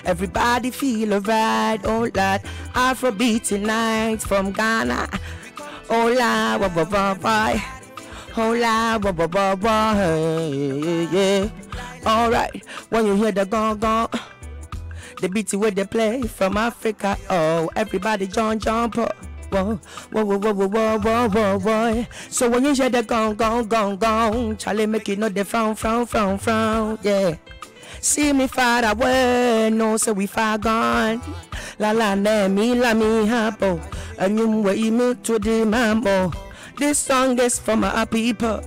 Everybody feel alright, oh Lord. Afrobeat tonight from Ghana. Oh Lord, wah, wah, wah, wah. Oh Lord, wah, wah, wah, wah. Hey, yeah. Alright, when you hear the gong gong, the beat where they play from Africa. Oh, everybody jump up. Whoa, whoa, whoa, whoa, whoa, whoa, whoa, whoa. So when you hear the gong gong, Charlie make you know the frown, yeah. See me far away, no, so we far gone. La la me hapo, and you way me to the mambo. This song is for my people.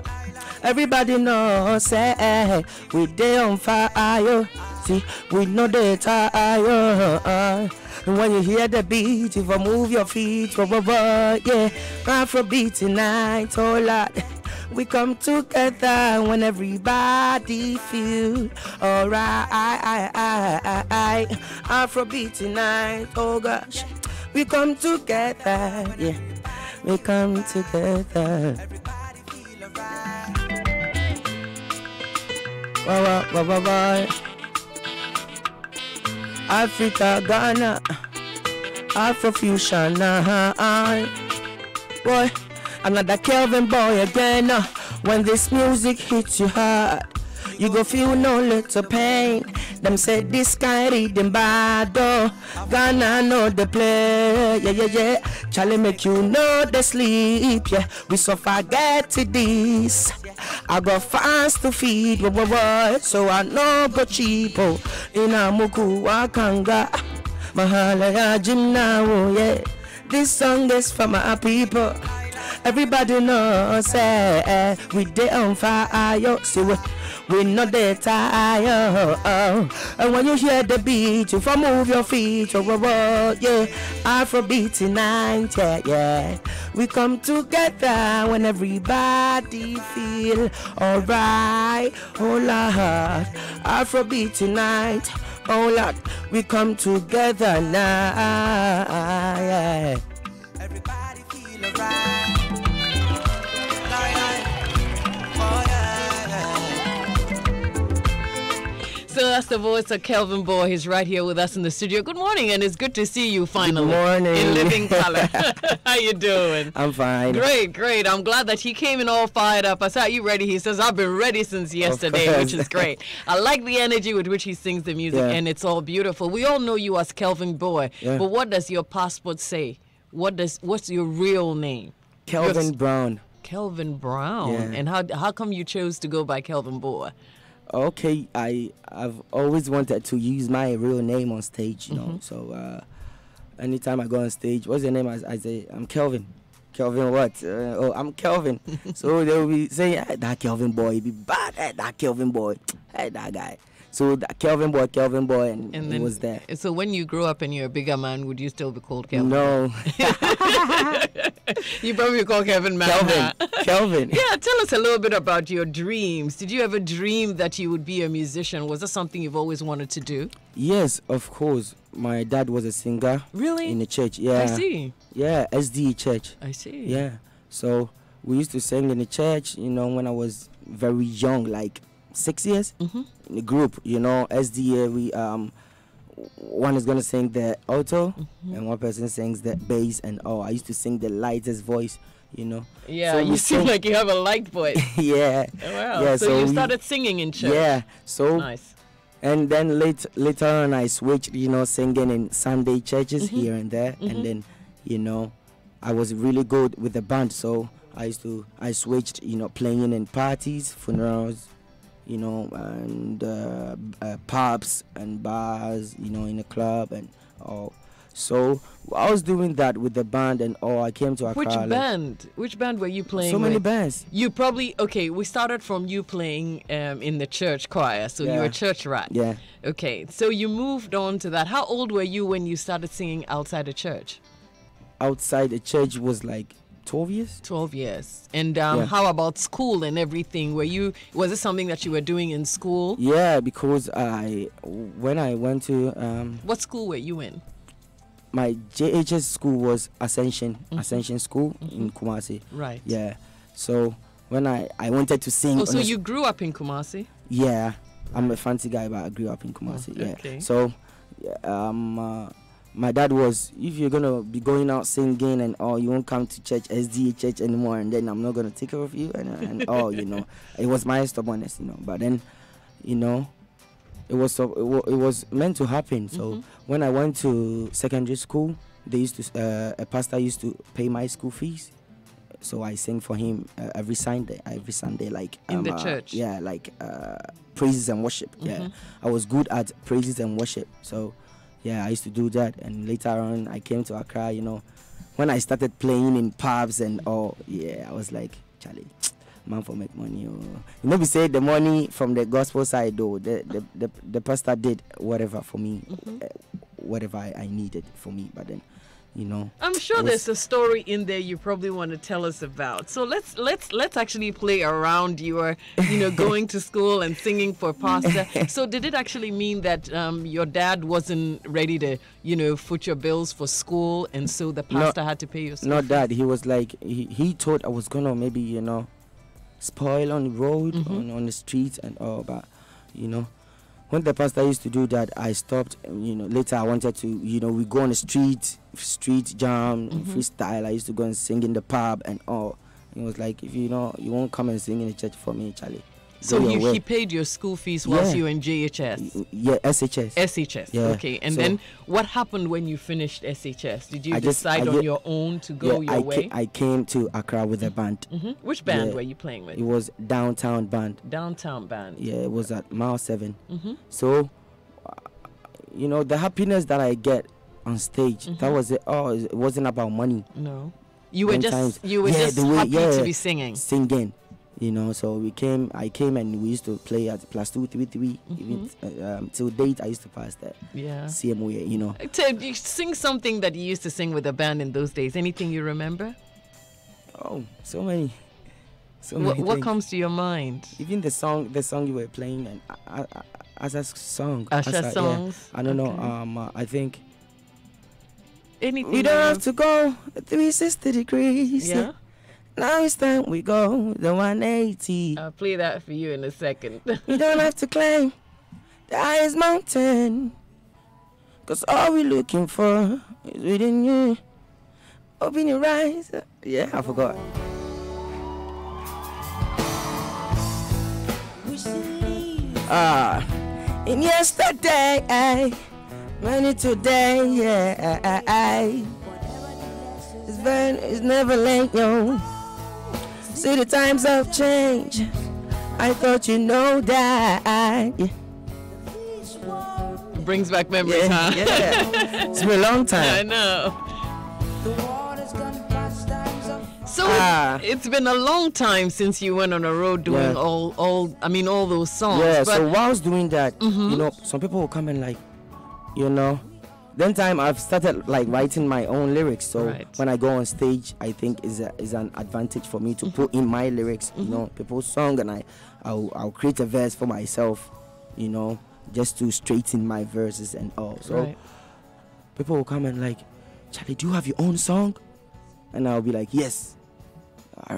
Everybody knows, say, we dey on fire. See, we know they tired. When you hear the beat, if I move your feet, yeah. Afrobeat tonight, oh Lord. We come together when everybody feel alright. Afrobeat tonight, oh gosh. We come together, yeah. We come together. Bye. Africa, Ghana, Afrofusion, boy, another Kelvin boy again. When this music hits you hard, you go feel no little pain. Them say this guy reading bad, oh. Ghana know the play, yeah. Charlie make you know the sleep, yeah. We so forget to this. I got fast to feed, boy, so I know go cheap, oh. Ina muku wakanga, mahala ya jimna, yeah. This song is for my people. Everybody knows, we dey on fire, so we know they tired. And when you hear the beat, you move your feet, yeah. Afrobeat tonight, yeah. We come together when everybody feel alright. Oh Lord, Afrobeat tonight, oh Lord. We come together now, yeah. Everybody feel alright. So that's the voice of Kelvin Boy. He's right here with us in the studio. Good morning, and it's good to see you finally. Good morning. In living color. How you doing? I'm fine. Great. I'm glad that he came in all fired up. I saw you ready. He says, I've been ready since yesterday, which is great. I like the energy with which he sings the music, and it's all beautiful. We all know you as Kelvin Boy, but what does your passport say? What's your real name? Kelvin Brown. Kelvin Brown. Yeah. And how come you chose to go by Kelvin Boy? Okay, I've always wanted to use my real name on stage, you know. So anytime I go on stage, what's your name? I say I'm Kelvin. Kelvin what? I'm Kelvin. So they will be saying, hey, that Kelvin boy, he be bad. Hey, that Kelvin boy, hey, that guy. So that Kelvin boy, and it was there. So when you grow up and you're a bigger man, would you still be called Kelvin? No. You probably call Kelvin man. Kelvin. Yeah, tell us a little bit about your dreams. Did you ever dream that you would be a musician? Was that something you've always wanted to do? Yes, of course. My dad was a singer. Really? In the church, yeah. I see. Yeah, SDA church. I see. Yeah. So we used to sing in the church, you know, when I was very young, like 6 years. In the group, you know, SDA, we one is gonna sing the alto and one person sings the bass, and I used to sing the lightest voice, you know. Yeah, so you seem like you have a light voice. Yeah. Oh, wow. Yeah, so you started singing in church. Yeah. So nice. And then later on I switched, you know, singing in Sunday churches here and there, and then, you know, I was really good with the band, so I switched, you know, playing in parties, funerals, you know, and pubs and bars, you know, in a club and all. So I was doing that with the band, and I came to Accra. Which band were you playing So many with? bands. You probably, we started from you playing in the church choir, so you were a church rat. Yeah. Okay, so you moved on to that. How old were you when you started singing outside the church? Outside the church was like 12 years. 12 years. And how about school and everything? Was it something that you were doing in school? Yeah, because when I went to what school were you in? My JHS school was Ascension School in Kumasi. Right. Yeah. So when I wanted to sing. So you grew up in Kumasi? Yeah. I'm a fancy guy, but I grew up in Kumasi. Okay. Yeah. So my dad was, if you're gonna be going out singing and all, you won't come to church, SDA church anymore, and then I'm not gonna take care of you and all, you know. It was my stubbornness, you know. But then, you know, it was meant to happen. So when I went to secondary school, they used to a pastor used to pay my school fees. So I sing for him every Sunday, like in the church. Yeah, like praises and worship. Yeah, I was good at praises and worship. So yeah, I used to do that. And later on, I came to Accra. You know, when I started playing in pubs and all, yeah, I was like, Charlie, man, for make money. Oh. You know, we say the money from the gospel side, though. The pastor did whatever for me, whatever I needed for me. But then, you know, I'm sure there's a story in there you probably want to tell us about. So let's actually play around your, you know, going to school and singing for pastor. So did it actually mean that your dad wasn't ready to, you know, foot your bills for school, and so the pastor had to pay your school? Not that. He was like, he thought I was gonna maybe, you know, spoil on the road, on the streets and all. But you know, when the pastor used to do that, I stopped. You know, later I wanted to, you know, we go on the street jam, freestyle. I used to go and sing in the pub and all. It was like, if you know, you won't come and sing in the church for me, Charlie. So he paid your school fees whilst you were in JHS? Yeah, SHS. SHS, yeah. Okay. And so, then what happened when you finished SHS? Did you decide on your own to go your way? I came to Accra with a band. Which band were you playing with? It was Downtown Band. Downtown Band. Yeah, it was at Mile 7. So, you know, the happiness that I get on stage, that was it. Oh, it wasn't about money. No. You were just happy to be singing. Singing. You know, so I came and we used to play at +233. Even till date, I used to pass that. Yeah. CMWA, you know. You sing something that you used to sing with a band in those days. Anything you remember? Oh, so many. What comes to your mind? Even the song you were playing, and Asha's song. Asha's songs. Yeah. I don't know. I think. Anything. We don't have to go 360 degrees. Yeah. Now it's time we go the 180. I'll play that for you in a second. You don't have to climb the highest mountain, 'cause all we're looking for is within you. Open your eyes. Yeah, I forgot. In yesterday, money today, yeah. It's never late, yo. See, the times have changed. I thought you know that. Brings back memories, huh? Yeah. It's been a long time. I know. So it's been a long time since you went on a road doing all those songs. Yeah, but so while I was doing that, you know, some people will come and like, you know, then time I've started like writing my own lyrics. So when I go on stage, I think is an advantage for me to put in my lyrics, you know, people's song, and I'll create a verse for myself, you know, just to straighten my verses and all. So people will come and like, Charlie, do you have your own song? And I'll be like, yes,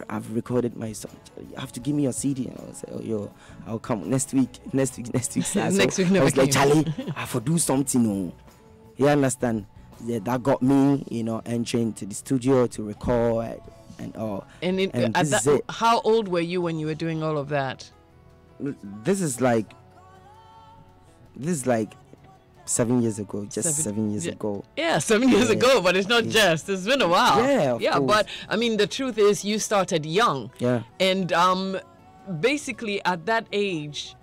I've recorded my song. You have to give me your CD. And I'll say, oh, yo, I'll come next week. Next week. Next week I was like, Charlie, I have to do something. Oh. You understand? Yeah, that got me, you know, entering to the studio to record and all. And how old were you when you were doing all of that? This is like 7 years ago, just 7 years ago. Yeah, 7 years ago, but it's not just. It's been a while. Yeah, of course. But I mean, the truth is, you started young. Yeah. And basically, at that age,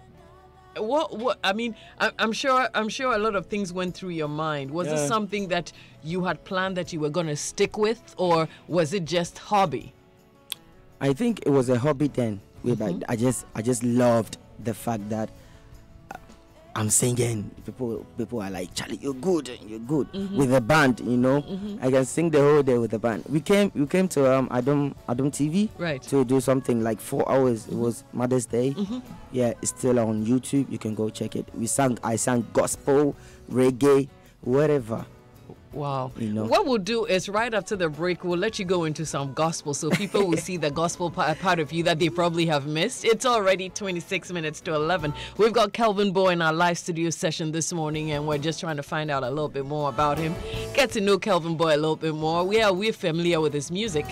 what I mean, I'm sure a lot of things went through your mind. Was it something that you had planned that you were going to stick with, or was it just hobby? I think it was a hobby then. I just loved the fact that I'm singing. People are like, Charlie, you're good with the band, you know. I can sing the whole day with the band. We came to Adam TV to do something like 4 hours. It was Mother's Day. Yeah, it's still on YouTube. You can go check it. I sang gospel, reggae, whatever. Wow. What we'll do is right after the break, we'll let you go into some gospel so people will see the gospel part of you that they probably have missed. It's already 26 minutes to 11. We've got Kelvin Boy in our live studio session this morning, and we're just trying to find out a little bit more about him. Get to know Kelvin Boy a little bit more. We're familiar with his music,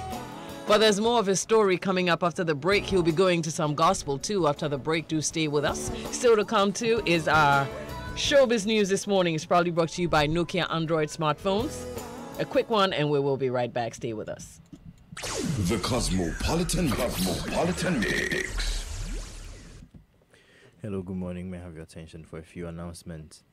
but there's more of his story coming up after the break. He'll be going to some gospel too after the break. Do stay with us. Still to come to is our Showbiz News this morning. Is probably brought to you by Nokia Android smartphones. A quick one, and we will be right back. Stay with us. The Cosmopolitan Mix. Hello, good morning. May I have your attention for a few announcements.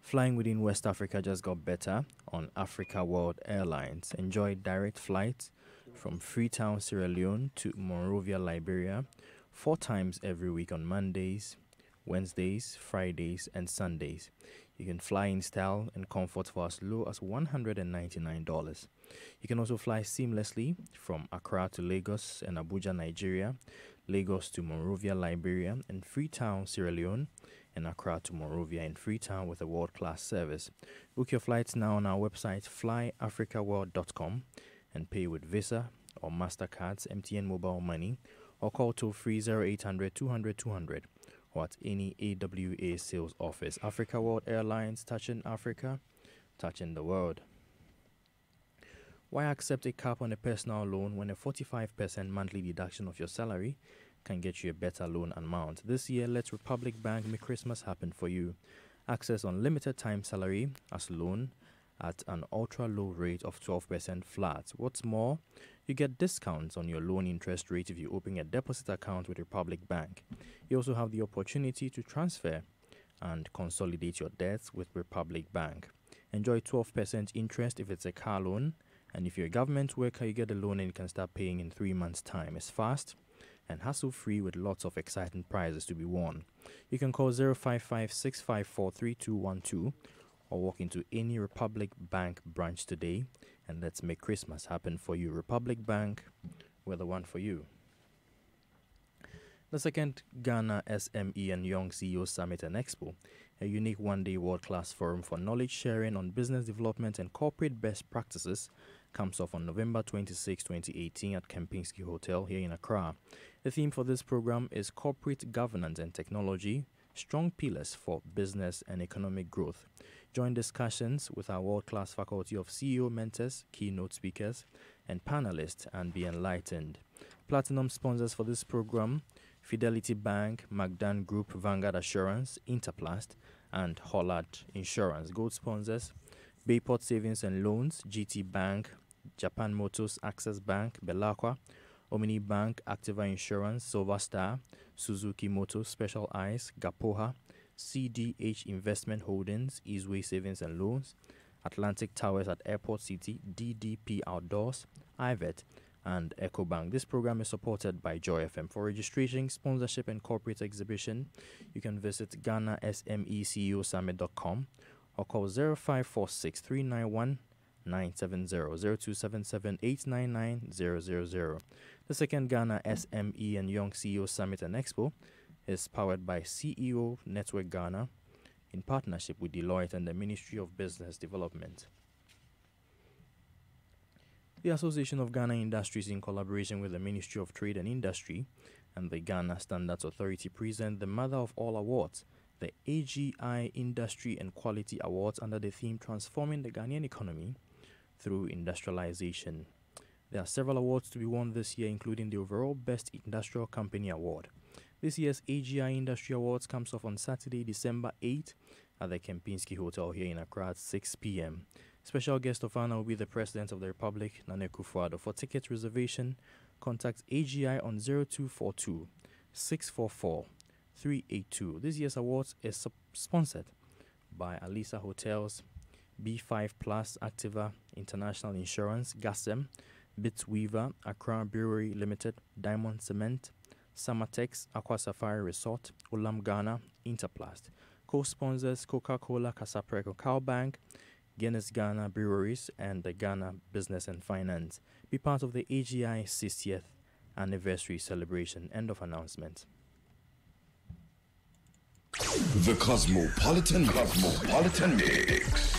Flying within West Africa just got better on Africa World Airlines. Enjoy direct flights from Freetown, Sierra Leone to Monrovia, Liberia, 4 times every week on Mondays, Wednesdays, Fridays, and Sundays. You can fly in style and comfort for as low as $199. You can also fly seamlessly from Accra to Lagos and Abuja, Nigeria, Lagos to Monrovia, Liberia, and Freetown, Sierra Leone, and Accra to Monrovia in Freetown with a world-class service. Book your flights now on our website, flyafricaworld.com, and pay with Visa or MasterCard's MTN Mobile Money, or call toll-free 0800 200 200. Or at any AWA sales office. Africa World Airlines, touching Africa, touching the world. Why accept a cap on a personal loan when a 45% monthly deduction of your salary can get you a better loan amount? This year, let Republic Bank make Christmas happen for you. Access unlimited time salary as loan at an ultra-low rate of 12% flat. What's more, you get discounts on your loan interest rate if you open a deposit account with Republic Bank. You also have the opportunity to transfer and consolidate your debts with Republic Bank. Enjoy 12% interest if it's a car loan, and if you're a government worker, you get a loan and you can start paying in 3 months' time. It's fast and hassle-free with lots of exciting prizes to be won. You can call 055 654 3212 or walk into any Republic Bank branch today, and let's make Christmas happen for you. Republic Bank, we're the one for you. The second Ghana SME and Young CEO Summit and Expo, a unique one-day world-class forum for knowledge sharing on business development and corporate best practices, comes off on November 26, 2018 at Kempinski Hotel here in Accra. The theme for this program is Corporate Governance and Technology, Strong Pillars for Business and Economic Growth. Join discussions with our world-class faculty of CEO mentors, keynote speakers, and panelists and be enlightened. Platinum sponsors for this program: Fidelity Bank, Magdan Group, Vanguard Assurance, Interplast, and Hollard Insurance. Gold sponsors: Bayport Savings and Loans, GT Bank, Japan Motors, Access Bank, Belacqua, Omni Bank, Activa Insurance, Silver Star, Suzuki Motors, Special Eyes, Gapoha, CDH Investment Holdings, Easeway Savings and Loans, Atlantic Towers at Airport City, DDP Outdoors, IVET, and EcoBank. This program is supported by Joy FM. For registration, sponsorship, and corporate exhibition, you can visit GhanaSMECEOSummit.com or call 0546 391 970 0277 899 000. The second Ghana SME and Young CEO Summit and Expo is powered by CEO Network Ghana in partnership with Deloitte and the Ministry of Business Development. The Association of Ghana Industries, in collaboration with the Ministry of Trade and Industry and the Ghana Standards Authority, present the mother of all awards, the AGI Industry and Quality Awards, under the theme Transforming the Ghanaian Economy Through Industrialization. There are several awards to be won this year, including the overall Best Industrial Company Award. This year's AGI Industry Awards comes off on Saturday, December 8 at the Kempinski Hotel here in Accra at 6 p.m. Special guest of honor will be the President of the Republic, Nana Akufo-Addo. For ticket reservation, contact AGI on 0242 644 382. This year's awards is sponsored by Alisa Hotels, B5 Plus, Activa International Insurance, GASEM, Bitsweaver, Accra Brewery Limited, Diamond Cement, Summertex, Aqua Safari Resort, Olam Ghana, Interplast. Co-sponsors: Coca-Cola, Casapreco, Cowbank, Guinness Ghana Breweries, and the Ghana Business and Finance. Be part of the AGI 60th anniversary celebration. End of announcement. The Cosmopolitan Mix.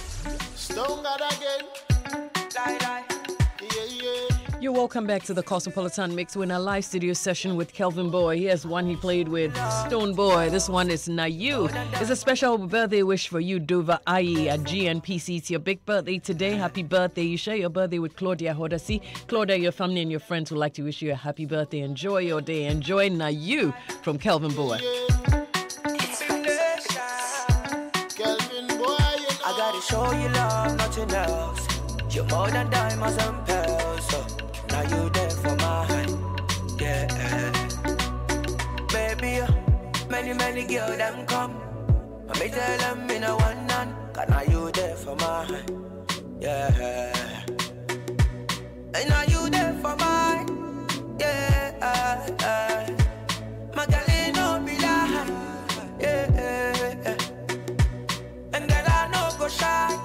You're welcome back to the Cosmopolitan Mix. We're in a live studio session with Kelvin Boy. Here's one he played with Stone Boy. This one is Nayu. It's a special birthday wish for you, Dova Ayi at GNPC. It's your big birthday today. Happy birthday. You share your birthday with Claudia Hodasi. Claudia, your family and your friends would like to wish you a happy birthday. Enjoy your day. Enjoy Nayu from Kelvin Boy. I gotta show you love, nothing else. You're more than diamonds and pearls, so now you there for mine, yeah. Baby, many girls them come. I may tell them in a one none, cause now you there for mine, yeah. And now you there for mine, yeah. My girl ain't no be lie, yeah. And girl I no go shy,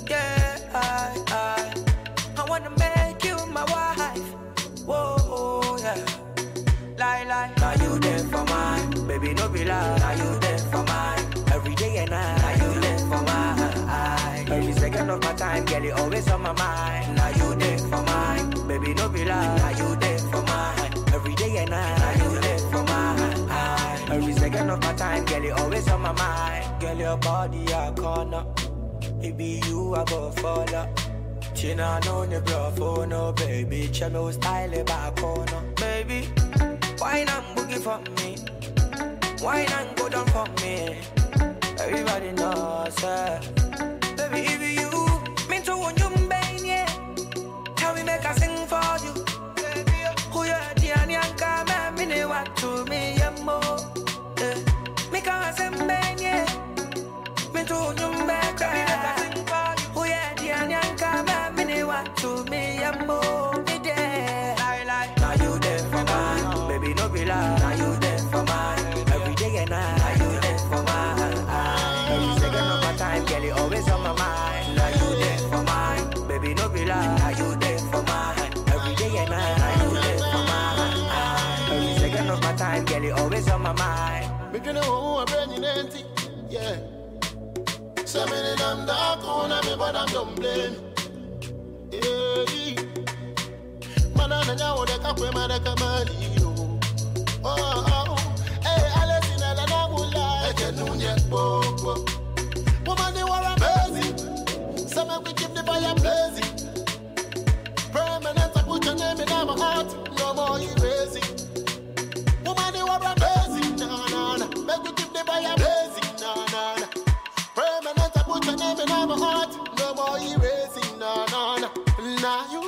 yeah. I wanna make you my wife. Whoa, yeah. Lie. Now you there for mine. Baby, no be lie. Now you there for mine. Every day and night. Now you there for mine. Every second of my time, girl, it always on my mind. Now you there for mine. Baby, no be lie. Now you there for mine. Every day and night. Now you there for mine. Every second of my time, girl, it always on my mind. Girl, your body a corner. Baby, you a go follow. China no ne bro no baby. Chemo style back on. Baby, why not boogie for me? Why not go down for me? Everybody knows, baby, if you mean to want you, baby, yeah. Tell me make I sing for you. Who you are, Diane, Yanka, me what to me, mo. Make I sing, baby, yeah. Me to want you, baby, who you are, Diane, Yanka, me what to me, mo. Now you there for mine, baby, no be lie. Now you there for mine, every day and night. Now you there for mine, every second of my time, girl, it always on my mind. Now you there for mine, baby, no be lie. Now you there for mine, every day and night. Now you there for mine, every second of my time, girl, it always on my mind. Making a home, I'm bringing empty, yeah. So many damn dark on me, but I'm don't blame. Yeah. Manana nyawo de kakwe madaka malino. Oh, hey, Alessina la namula, ekenunye popo. Woman, they were amazing. Some we keep the fire blazing. Permanent, I put your name in my heart. No more erasing. Woman, they were amazing. Na. Make we keep the fire blazing. Na. Permanent, I put your name in my heart. No more erasing. Na. Now you.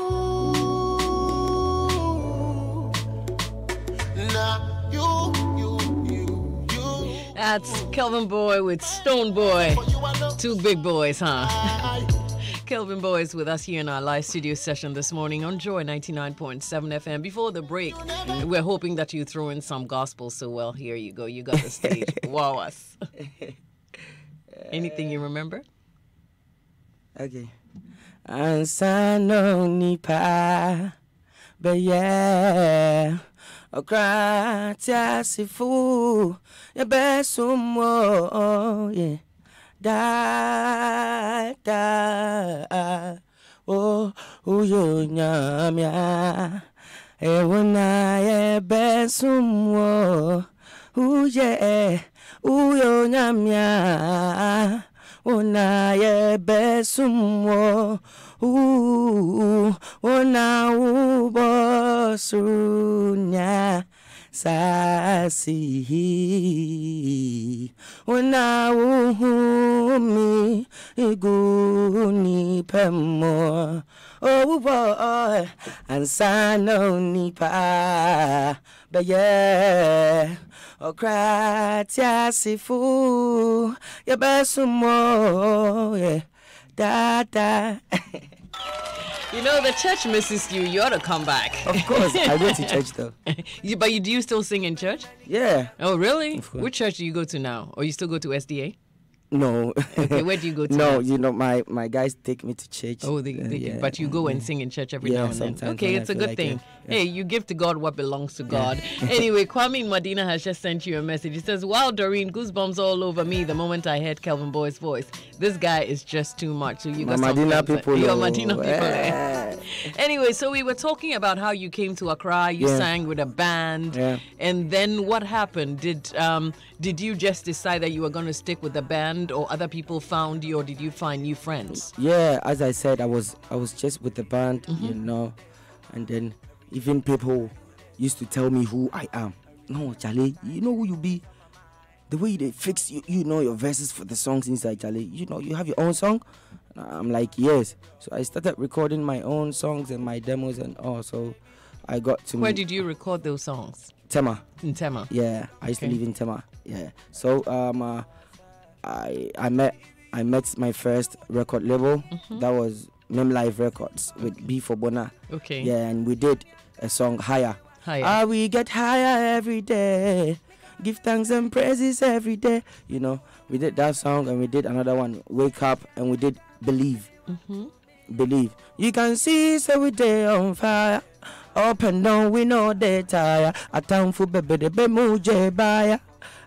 That's Kelvin Boy with Stone Boy. Two big boys, huh? Kelvin Boy is with us here in our live studio session this morning on Joy 99.7 FM. Before the break, we're hoping that you throw in some gospel. So, well, here you go. You got the stage. Wow us. Anything you remember? Okay. Ansano nipa, but yeah. Okratia sifu ya besumo yeah da oh uyo nyamya ewona ya besumo uye uyo nyamya ona ya besumo ona ubosunya sasi ona uhumi iguni pemo oh boy ansano nipa beye okratia sifu ya besumo yeah da. You know, the church misses you. You ought to come back. Of course. I go to church, though. But do you still sing in church? Yeah. Oh, really? Which church do you go to now? Or you still go to SDA? No. Okay, where do you go to? No, dance? you know, my guys take me to church. Oh, but you go and sing in church every now and then. Okay, it's a good thing. Hey, you give to God what belongs to God. Anyway, Kwame in Medina has just sent you a message. He says, wow, Doreen, goosebumps all over me the moment I heard Kelvin Boy's voice. This guy is just too much. So you got Medina people. You're Medina people. Anyway, so we were talking about how you came to Accra. You sang with a band. And then what happened? Did you just decide that you were going to stick with the band, or other people found you, or did you find new friends? Yeah, as I said, I was just with the band, you know, and then even people used to tell me who I am. No, Charlie, you know who you be. The way they fix you know your verses for the songs inside, Charlie. You know, you have your own song. I'm like, yes. So I started recording my own songs and my demos and all. So I got to. Where did you record those songs? Tema. In Tema. Yeah, I used to live in Tema. Yeah. So I met my first record label. That was Mem Live Records with B for Bona. Okay. Yeah, and we did a song Higher. We get higher every day. Give thanks and praises every day. You know, we did that song, and we did another one, Wake Up, and we did Believe. Believe. You can see us every day on fire. Up and down, we know they tire. A town for baby, the bemuje buyer.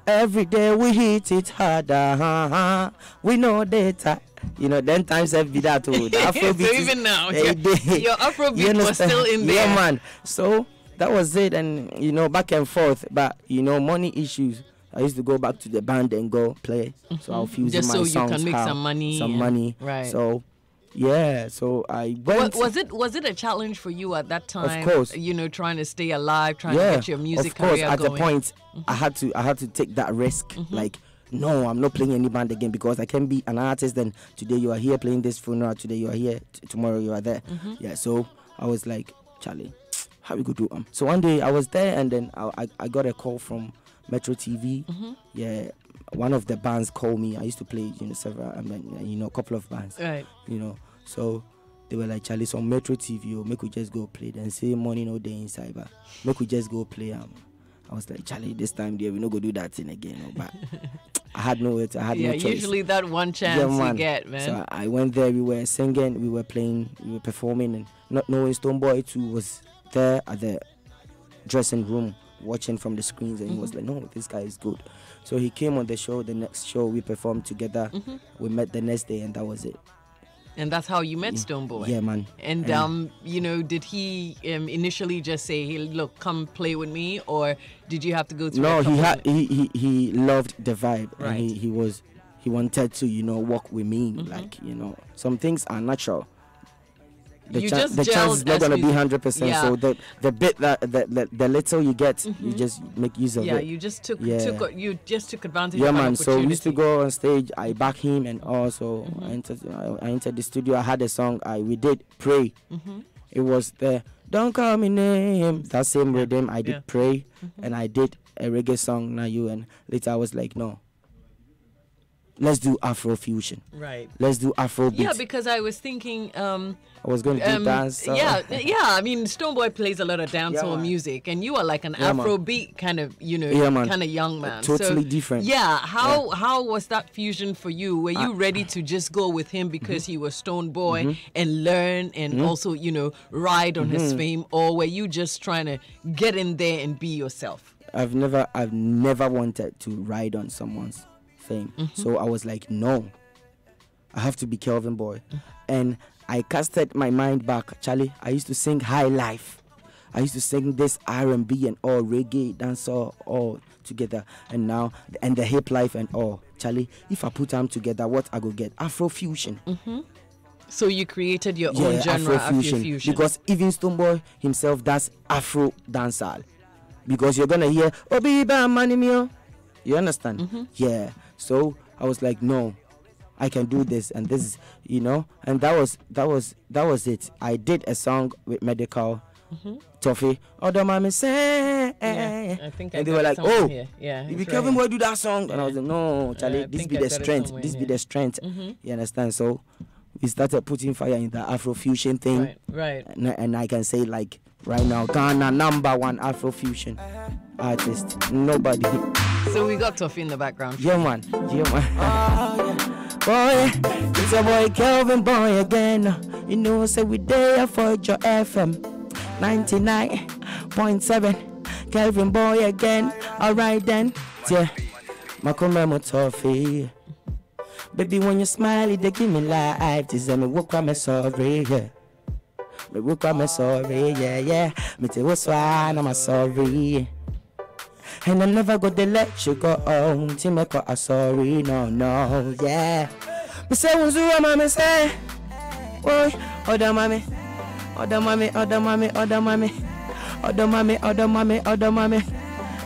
Every day we hit it harder. We know they tire. You know, then times have been that too. So even now, your Afrobeat was still in there. Yeah, man. So that was it, and you know, back and forth. But you know, money issues. I used to go back to the band and go play. So I'll fuse just in my so songs. You can make some money. Some money. Right. So. Yeah, so I went. Was it a challenge for you at that time? Of course. You know, trying to stay alive, trying to get your music career going. At the point, I had to take that risk. Like, no, I'm not playing any band again, because I can be an artist. Then today you are here playing this funeral. Today you are here. Tomorrow you are there. Yeah. So I was like, Charlie, how we go do? So one day I was there, and then I got a call from Metro TV. Yeah. One of the bands called me. I used to play, you know, several, a couple of bands. Right. You know, so they were like, Charlie, on Metro TV, make we just go play. Then say money no day inside, but make we just go play. I was like, Charlie, this time there we no go do that thing again. But I had no choice. Usually that one chance you get, man. So I went there. We were singing, we were playing, we were performing, and not knowing Stonebwoy too was there at the dressing room watching from the screens, and he was like, no, this guy is good. So he came on the show. The next show we performed together. We met the next day, and that was it. And that's how you met Stonebwoy. Yeah, man. And you know, did he initially just say, "Hey, look, come play with me," or did you have to go through? No, he loved the vibe, right. And he wanted to, you know, work with me. Like, you know, some things are natural. The chance is not gonna be 100%. Yeah. So the bit that the little you get, you just make use of it. Yeah, you just took advantage. Yeah, of man. An So we used to go on stage. I back him, and also I entered the studio. I had a song. We did Pray. It was the Don't Call Me Name. That same rhythm. I did Pray, and I did a reggae song. Now you, and later I was like, no. Let's do Afro fusion. Right. Let's do Afro beat. Yeah, because I was thinking. I was going to do dance. Yeah. I mean, Stonebwoy plays a lot of dancehall music, and you are like an Afro beat kind of, you know, kind of young man. Totally different. Yeah. How was that fusion for you? Were you ready to just go with him because he was Stonebwoy and learn and also, you know, ride on his fame, or were you just trying to get in there and be yourself? I've never wanted to ride on someone's fame. So I was like, no, I have to be Kelvin Boy. And I casted my mind back. Charlie, I used to sing high life. I used to sing this R&B and all, reggae, dancehall, all together. And now, and the hip life and all. Charlie, if I put them together, what I go get? Afro fusion. So you created your own genre, Afro fusion. Because even Stonebwoy himself does Afro dancehall. Because you're gonna hear Obiba Manimio. You understand? Yeah. So I was like, no, I can do this, and this is, you know, and that was it. I did a song with Medical, Toffee. Odo Mami say, I think, and they were like, oh, yeah, you be Kelvin Boy do that song, and I was like, no, Charlie, this be the strength. This be the strength. You understand? So we started putting fire in the Afro fusion thing, right. And I can say, like, right now, Ghana #1 Afro fusion artist. Nobody. So we got Toffee in the background. Yeah, man. Boy, it's your boy Kelvin Boy again. You know, say we there for your FM 99.7. Kelvin Boy again. Alright then, yeah. Makumemo toffee. Baby, when you smile, they give me life. This is me walk on me sorry, yeah. Me walk on me sorry, yeah. Me tell what's why I'm sorry. And I'm never gonna let you go home. Till me call a sorry, no, yeah. Me say who's you, mama say. Boy, other mommy.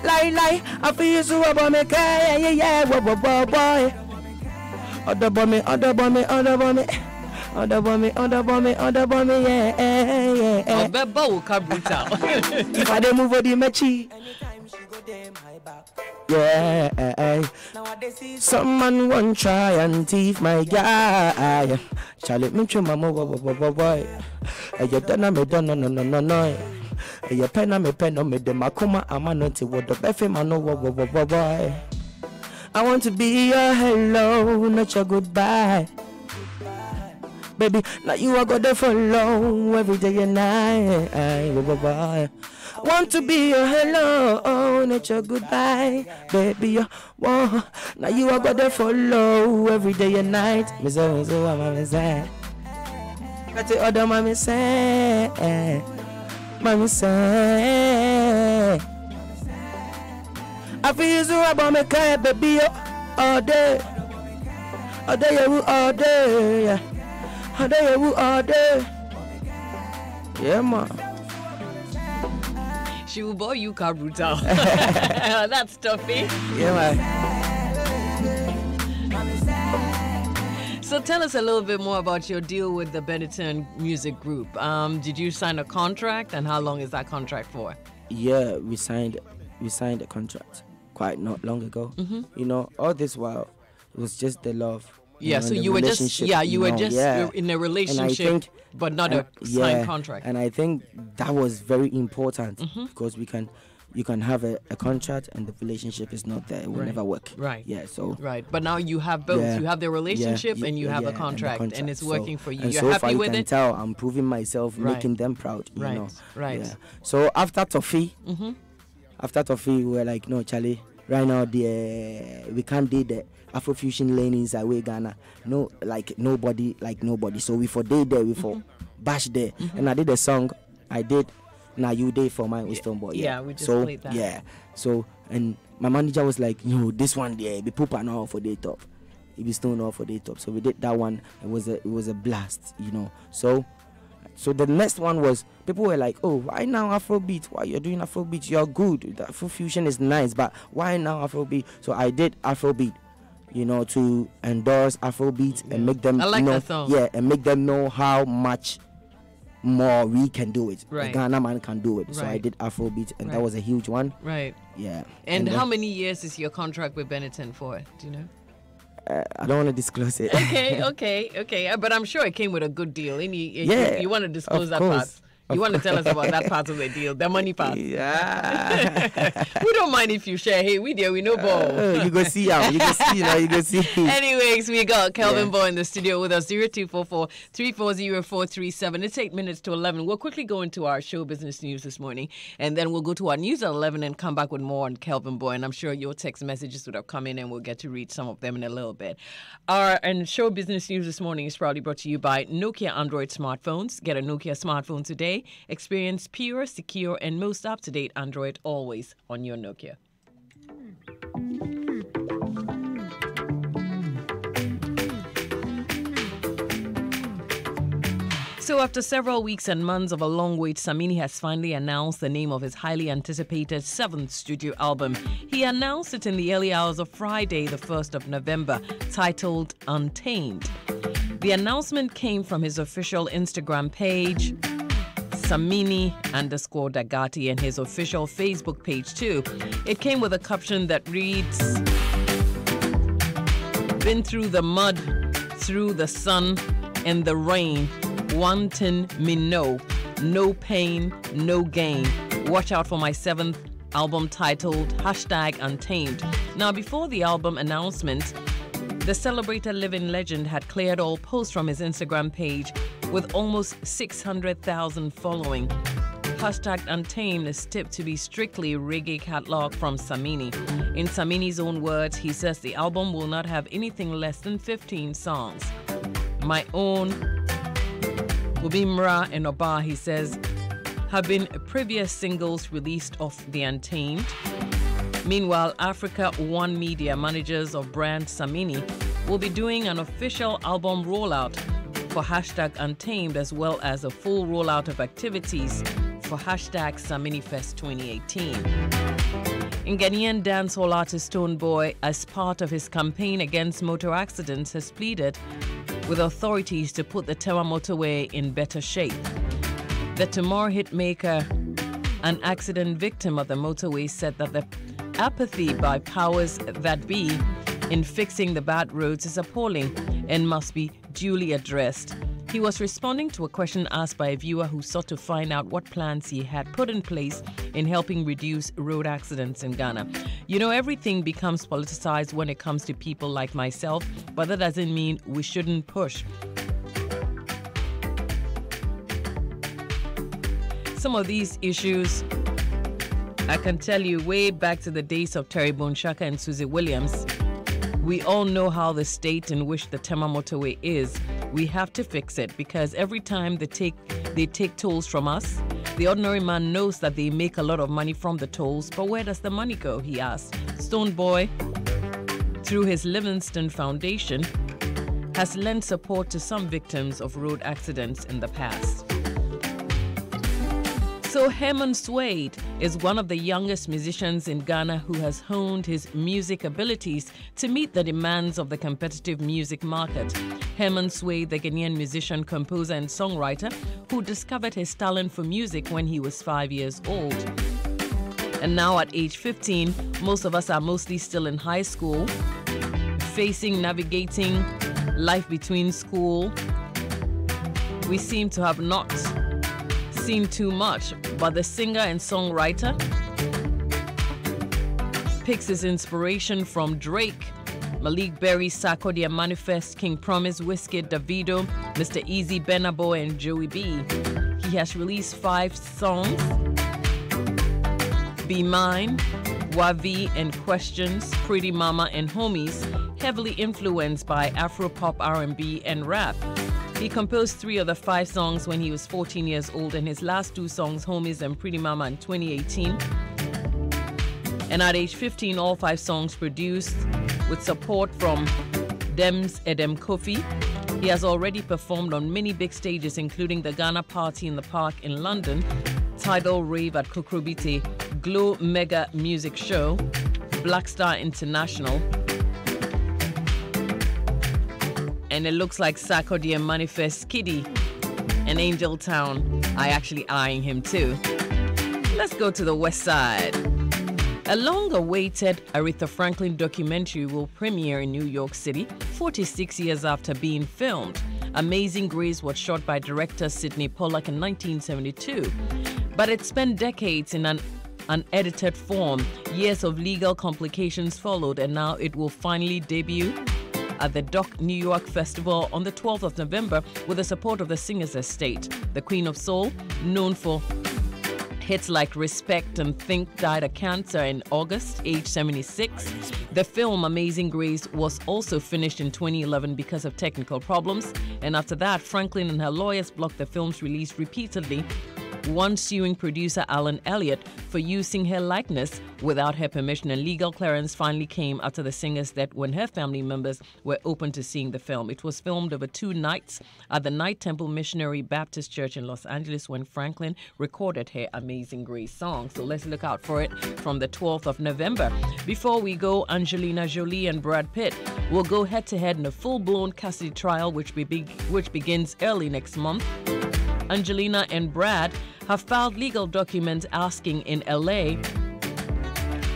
Lie, I feel you so about me, yeah, boy. Other bomb, yeah. If I don't move for the matchy, yeah. Some man won't try and thief my guy. Charlie, me chum, mama, boy. You done me, no. You pen on me, the Makuma, I'm not to what the Beffy man, no, boy. I want to be your hello, not your goodbye. Baby, now you are got to follow every day and night. I want to be your hello, not your goodbye. Baby, now you are got to follow every day and night. Me say, mama say. Got the other mama say. Mama say. I feel so about me, baby, all day. All day, yeah. All day. Yeah, man. She will buy you car brutal. That's toughy. Yeah, man. So tell us a little bit more about your deal with the Benetton Music Group. Did you sign a contract, and how long is that contract for? Yeah, we signed a contract quite not long ago. Mm-hmm. You know, all this while it was just the love. Yeah, so you were just in a relationship, but not a signed contract. And I think that was very important because you can have a contract and the relationship is not there. It will never work. Right. Yeah. So. Right. But now you have both. Yeah. You have the relationship and you have a contract, and it's working for you. And you're happy with it. You can tell I'm proving myself, making them proud. You know? Right. Yeah. So after Toffee, we were like, no, Charlie. Right now, we can't do the Afrofusion lane inside way Ghana. No, like nobody. So we for day there, we for bash there, and I did a song. I did. Now you day for mine with Stonebwoy. Yeah, we just played that. Yeah. So and my manager was like, this one there, be poop and all for day top. It be stone all for day top. So we did that one. It was a blast, you know. So the next one was, people were like, oh, why now Afrobeat? Why you're doing Afrobeat? You're good. The Afrofusion is nice, but why now Afrobeat? So I did Afrobeat, you know, to endorse Afrobeat and make them know. That song. Yeah, and make them know how much more we can do it. Right. The Ghana man can do it. So I did Afrobeat, and that was a huge one. Right. Yeah. And how many years is your contract with Benetton for? Do you know? I don't want to disclose it. Okay. But I'm sure it came with a good deal. You want to disclose that part? You want to tell us about that part of the deal, the money part? Yeah. We don't mind if you share. Hey, we know ball. You go see him. You go see. Anyways, we got Kelvin Boy in the studio with us, 0244-340-437. It's 8 minutes to 11. We'll quickly go into our show business news this morning, and then we'll go to our news at 11 and come back with more on Kelvin Boy. And I'm sure your text messages would have come in, and we'll get to read some of them in a little bit. Our show business news this morning is proudly brought to you by Nokia Android smartphones. Get a Nokia smartphone today. Experience pure, secure, and most up-to-date Android always on your Nokia. So after several weeks and months of a long wait, Samini has finally announced the name of his highly anticipated 7th studio album. He announced it in the early hours of Friday, the 1st of November, titled Untamed. The announcement came from his official Instagram page, Samini_Dagati, and his official Facebook page too. It came with a caption that reads, "Been through the mud, through the sun and the rain. One thing me know, no pain, no gain. Watch out for my 7th album titled #Untamed." Now, before the album announcement, The celebrated living legend had cleared all posts from his Instagram page with almost 600,000 following. Hashtag Untamed is tipped to be strictly reggae catalog from Samini. In Samini's own words, he says the album will not have anything less than 15 songs. My Own, Ubimra and Oba, he says, have been previous singles released off the Untamed. Meanwhile, Africa One Media managers of brand Samini will be doing an official album rollout for hashtag Untamed, as well as a full rollout of activities for hashtag SaminiFest 2018. In Ghanaian dancehall artist Stonebwoy, as part of his campaign against motor accidents, has pleaded with authorities to put the Tema motorway in better shape. The Tomorrow hitmaker, an accident victim of the motorway, said that the apathy by powers that be in fixing the bad roads is appalling and must be duly addressed. He was responding to a question asked by a viewer who sought to find out what plans he had put in place in helping reduce road accidents in Ghana. You know, everything becomes politicized when it comes to people like myself, but that doesn't mean we shouldn't push. Some of these issues, I can tell you, way back to the days of Terry Bonchaka and Susie Williams. We all know how the state in which the Tema motorway is. We have to fix it because every time they take tolls from us, the ordinary man knows that they make a lot of money from the tolls, but where does the money go, he asked. Stonebwoy, through his Livingston Foundation, has lent support to some victims of road accidents in the past. So Herman Suede is one of the youngest musicians in Ghana who has honed his music abilities to meet the demands of the competitive music market. Herman Suede, the Ghanaian musician, composer and songwriter who discovered his talent for music when he was 5 years old. And now at age 15, most of us are mostly still in high school, navigating life between school. We seem to have not seen too much, but the singer and songwriter picks his inspiration from Drake, Malik Berry, Sarkodie and Manifest, King Promise, Wizkid, Davido, Mr. Easy, Burna Boy and Joey B. He has released 5 songs: Be Mine, Wavi and Questions, Pretty Mama and Homies, heavily influenced by Afro-pop, R&B and rap. He composed 3 of the 5 songs when he was 14 years old, and his last 2 songs, Homies and Pretty Mama, in 2018. And at age 15, all 5 songs produced with support from Dems Edem Kofi. He has already performed on many big stages, including the Ghana Party in the Park in London, Tidal Rave at Kukrobite, Glow Mega Music Show, Black Star International, and it looks like Sarkodie and Manifest, Kiddy and Angel Town are actually eyeing him too. Let's go to the West Side. A long-awaited Aretha Franklin documentary will premiere in New York City 46 years after being filmed. Amazing Grace was shot by director Sidney Pollack in 1972, but it spent decades in an unedited form. Years of legal complications followed, and now it will finally debut at the Doc New York Festival on the 12th of November with the support of the Singers Estate. The Queen of Soul, known for hits like Respect and Think, died of cancer in August, age 76. The film Amazing Grace was also finished in 2011 because of technical problems, and after that, Franklin and her lawyers blocked the film's release repeatedly, once suing producer Alan Elliott for using her likeness without her permission, and legal clearance finally came after the singer's death when her family members were open to seeing the film. It was filmed over 2 nights at the Night Temple Missionary Baptist Church in Los Angeles when Franklin recorded her Amazing Grace song. So let's look out for it from the 12th of November. Before we go, Angelina Jolie and Brad Pitt will go head-to-head in a full-blown custody trial which begins early next month. Angelina and Brad have filed legal documents asking in LA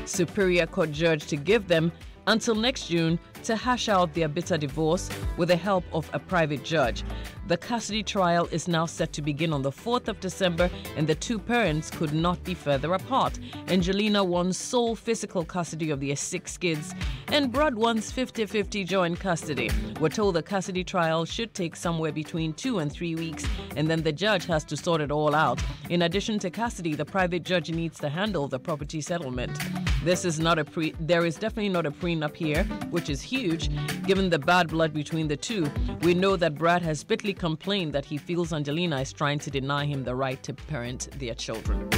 Superior Court judge to give them until next June to hash out their bitter divorce with the help of a private judge. The custody trial is now set to begin on the 4th of December, and the two parents could not be further apart. Angelina wants sole physical custody of their 6 kids, and Brad wants 50-50 joint custody. We're told the custody trial should take somewhere between 2 and 3 weeks, and then the judge has to sort it all out. In addition to custody, the private judge needs to handle the property settlement. There is definitely not a prenup here, which is huge, given the bad blood between the two. We know that Brad has bitterly complained that he feels Angelina is trying to deny him the right to parent their children.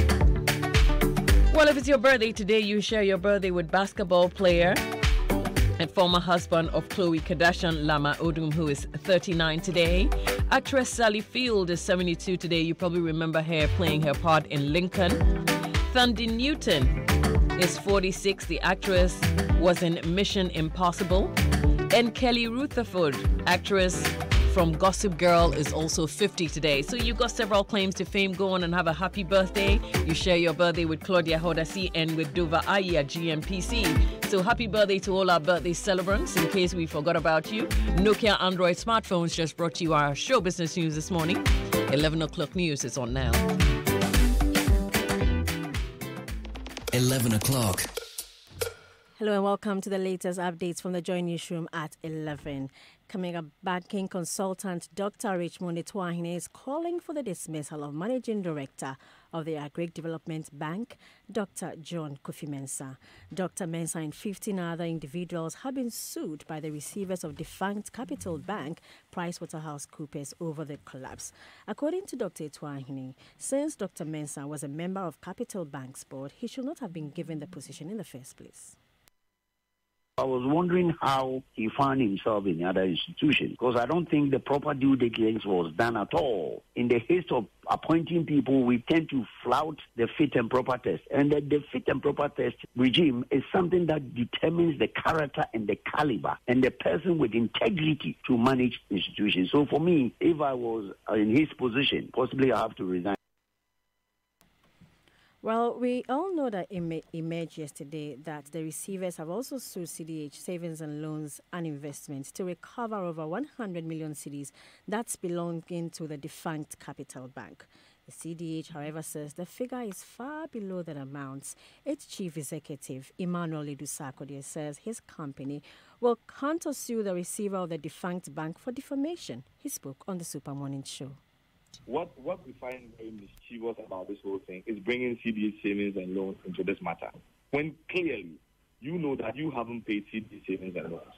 Well, if it's your birthday today, you share your birthday with basketball player and former husband of Khloe Kardashian, Lama Odom, who is 39 today. Actress Sally Field is 72 today. You probably remember her playing her part in Lincoln. Thandi Newton is 46. The actress was in Mission Impossible. And Kelly Rutherford, actress from Gossip Girl, is also 50 today. So you've got several claims to fame. Go on and have a happy birthday. You share your birthday with Claudia Hodasi and with Dova Ayi at GMPC. So happy birthday to all our birthday celebrants. In case we forgot about you, Nokia Android smartphones just brought you our show business news this morning. 11 o'clock news is on now. 11 o'clock. Hello and welcome to the latest updates from the Joy Newsroom at 11. Coming up, banking consultant Dr. Richmond Etuahine is calling for the dismissal of Managing Director of the Agric Development Bank, Dr. John Kofi Mensah. Dr. Mensah and 15 other individuals have been sued by the receivers of defunct Capital Bank, PricewaterhouseCoopers, over the collapse. According to Dr. Etuahine, since Dr. Mensah was a member of Capital Bank's board, he should not have been given the position in the first place. I was wondering how he found himself in the other institution, because I don't think the proper due diligence was done at all. In the haste of appointing people, we tend to flout the fit and proper test. And the fit and proper test regime is something that determines the character and the caliber and the person with integrity to manage institutions. So for me, if I was in his position, possibly I have to resign. Well, we all know that it emerged yesterday that the receivers have also sued CDH Savings and Loans and Investments to recover over 100 million cedis that's belonging to the defunct Capital Bank. The CDH, however, says the figure is far below that amount. Its chief executive, Emmanuel Edusakode, says his company will countersue the receiver of the defunct bank for defamation. He spoke on the Super Morning Show. What we find very mischievous about this whole thing is bringing CDH Savings and Loans into this matter, when clearly you know that you haven't paid CDH Savings and Loans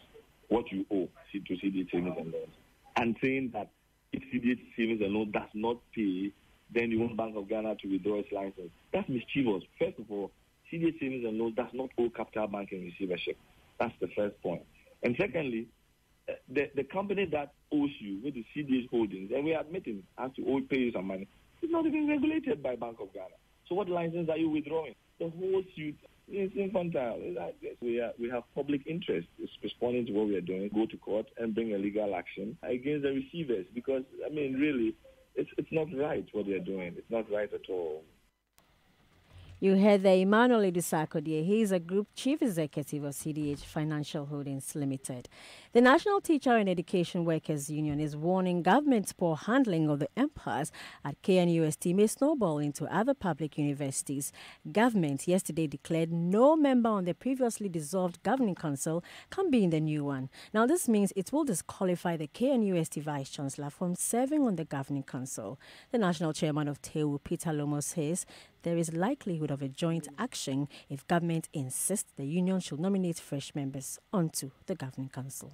what you owe to CDH Savings and Loans, and saying that if CDH Savings and Loans does not pay, then you want Bank of Ghana to withdraw its license. That's mischievous. First of all, CDH Savings and Loans does not owe Capital Bank in receivership. That's the first point. And secondly, the company that owes you with the CDH Holdings, and we are admitting has to pay you some money, is not even regulated by Bank of Ghana. So what license are you withdrawing? The whole suit is infantile. We have public interest. It's responding to what we are doing. Go to court and bring a legal action against the receivers, because, I mean, really, it's not right what they are doing. It's not right at all. You heard the Emmanuel Edusakode. He is a group chief executive of CDH Financial Holdings Limited. The National Teacher and Education Workers Union is warning government's poor handling of the impasse at KNUST may snowball into other public universities. Government yesterday declared no member on the previously dissolved governing council can be in the new one. Now, this means it will disqualify the KNUST Vice Chancellor from serving on the governing council. The national chairman of TEWU, Peter Lomo, says there is likelihood of a joint action if government insists the union should nominate fresh members onto the governing council.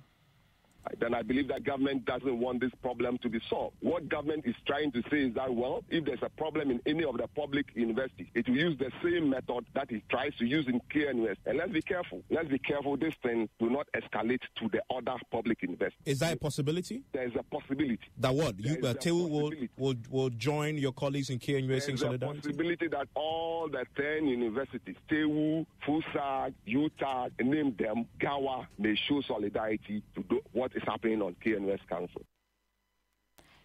Then I believe that government doesn't want this problem to be solved. What government is trying to say is that, well, if there's a problem in any of the public universities, it will use the same method that it tries to use in KNUS. And let's be careful. Let's be careful. This thing will not escalate to the other public universities. Is that a possibility? There's a possibility. That what? TEWU will join your colleagues in KNUS in solidarity? There's a possibility that all the 10 universities, TEWU, FUSAG, UTAG, name them, GAWA, may show solidarity to do what is happening on KNUS Council.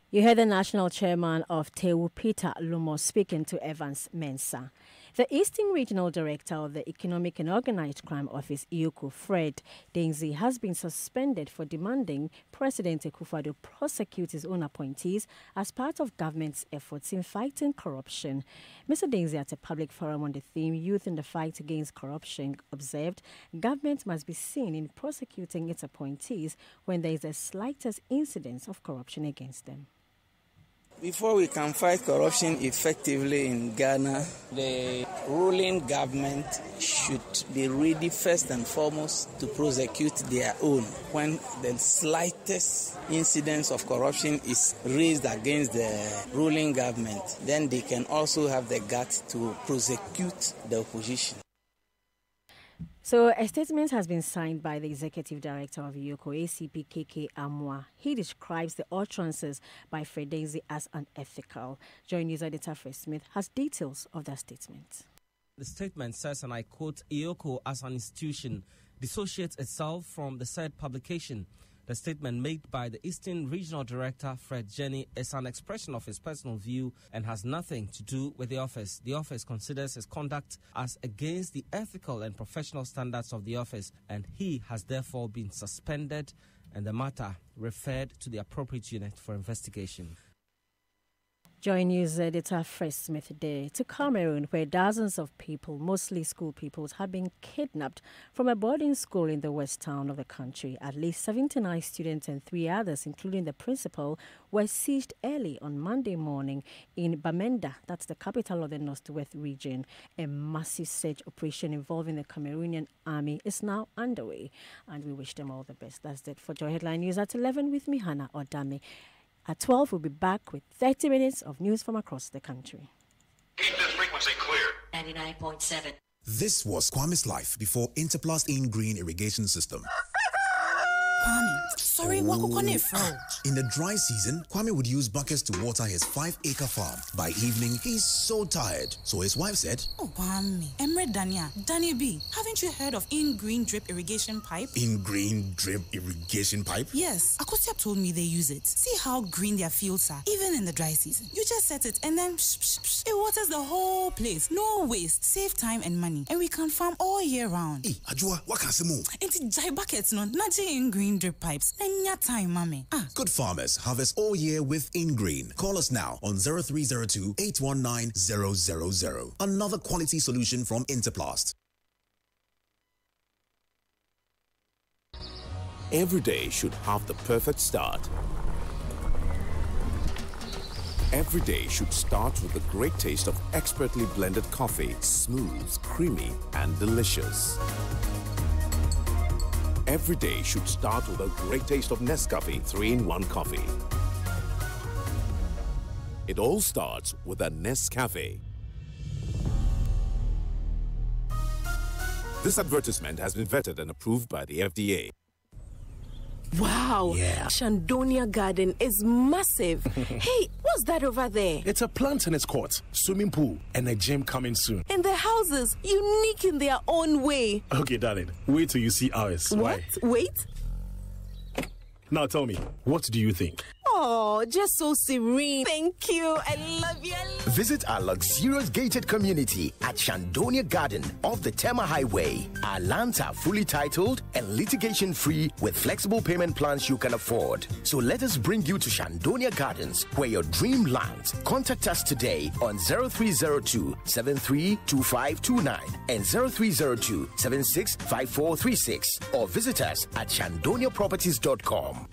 You heard the national chairman of TEWU, Peter Lomo, speaking to Evans Mensah. The Eastern Regional Director of the Economic and Organized Crime Office, EOCO, Fred Dainzi, has been suspended for demanding President Akufo-Addo prosecute his own appointees as part of government's efforts in fighting corruption. Mr. Dainzi, at a public forum on the theme Youth in the Fight Against Corruption, observed government must be seen in prosecuting its appointees when there is the slightest incidence of corruption against them. Before we can fight corruption effectively in Ghana, the ruling government should be ready first and foremost to prosecute their own. When the slightest incidence of corruption is raised against the ruling government, then they can also have the guts to prosecute the opposition. So a statement has been signed by the Executive Director of EOCO, ACP KK Amwa. He describes the utterances by Fred Dainzi as unethical. Joint News Editor Fred Smith has details of that statement. The statement says, and I quote, EOCO as an institution dissociates itself from the said publication. The statement made by the Eastern Regional Director, Fred Jenny, is an expression of his personal view and has nothing to do with the office. The office considers his conduct as against the ethical and professional standards of the office, and he has therefore been suspended and the matter referred to the appropriate unit for investigation. Join News Editor Fred Smith there to Cameroon, where dozens of people, mostly school pupils, have been kidnapped from a boarding school in the west town of the country. At least 79 students and 3 others, including the principal, were seized early on Monday morning in Bamenda, that's the capital of the Northwest region. A massive search operation involving the Cameroonian army is now underway, and we wish them all the best. That's it for Joy Headline News at 11 with me, Hannah Odame. At 12, we'll be back with 30 minutes of news from across the country. Keep this frequency clear. 99.7. This was Kwame's life before Interplast In Green Irrigation System. Kwame, sorry, what could In the dry season, Kwame would use buckets to water his 5-acre farm. By evening, he's so tired. So his wife said, "Oh, Kwame, Emre Dania B, haven't you heard of In Green Drip Irrigation Pipe?" In Green Drip Irrigation Pipe? Yes, Akosia told me they use it. See how green their fields are, even in the dry season. You just set it and then it waters the whole place. No waste, save time and money, and we can farm all year round. Hey, Ajua, what can I say more? Into dry buckets, no, not In Green Drip Pipes. Enya time, mommy. Good farmers harvest all year with In Green. Call us now on 0302 819 000. Another quality solution from Interplast. Every day should have the perfect start. Every day should start with the great taste of expertly blended coffee, smooth, creamy, and delicious. Every day should start with a great taste of Nescafe 3-in-1 coffee. It all starts with a Nescafe. This advertisement has been vetted and approved by the FDA. Wow, yeah. Shandonia Garden is massive. Hey, what's that over there? It's a plant tennis court, swimming pool, and a gym coming soon. And the houses, unique in their own way. Okay, darling, wait till you see ours. What? Why? Wait. Now tell me, what do you think? Oh, just so serene. Thank you. I love you. Visit our luxurious gated community at Shandonia Garden off the Tema Highway. Our lands are fully titled and litigation-free with flexible payment plans you can afford. So let us bring you to Shandonia Gardens, where your dream lands. Contact us today on 0302 732529 and 0302 765436 or visit us at shandoniaproperties.com.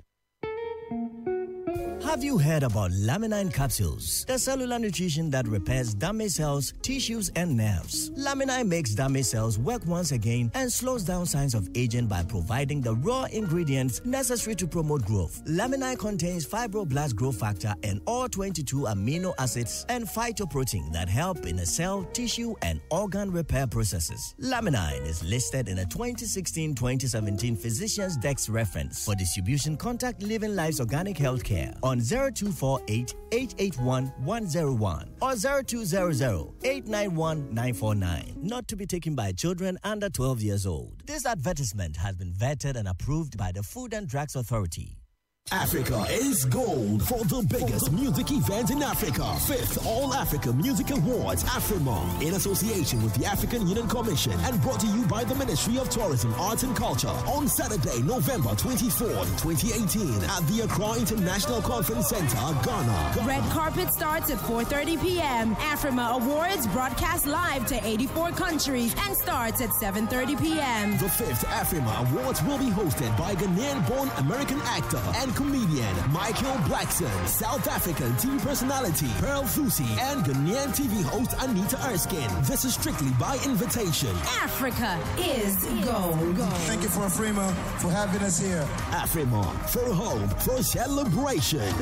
Have you heard about Laminin capsules? The cellular nutrition that repairs damaged cells, tissues, and nerves. Laminin makes damaged cells work once again and slows down signs of aging by providing the raw ingredients necessary to promote growth. Laminin contains fibroblast growth factor and all 22 amino acids and phytoprotein that help in the cell, tissue, and organ repair processes. Laminin is listed in a 2016-2017 Physicians Dex reference. For distribution, contact Living Lives Organic Healthcare on 0248 881 101 or 0200 891 949. Not to be taken by children under 12 years old. This advertisement has been vetted and approved by the Food and Drugs Authority. Africa is gold for the biggest music event in Africa. 5th All Africa Music Awards, AFRIMA, in association with the African Union Commission and brought to you by the Ministry of Tourism, Arts and Culture on Saturday, November 24th, 2018 at the Accra International Conference Center, Ghana. Red carpet starts at 4:30 p.m. AFRIMA Awards broadcast live to 84 countries and starts at 7:30 p.m. The 5th AFRIMA Awards will be hosted by Ghanaian-born American actor and comedian Michael Blackson, South African TV personality Pearl Thusi, and Ghanaian TV host Anita Erskine. This is strictly by invitation. Africa is gold. Thank you for AFRIMA for having us here. AFRIMA, for hope, for celebration.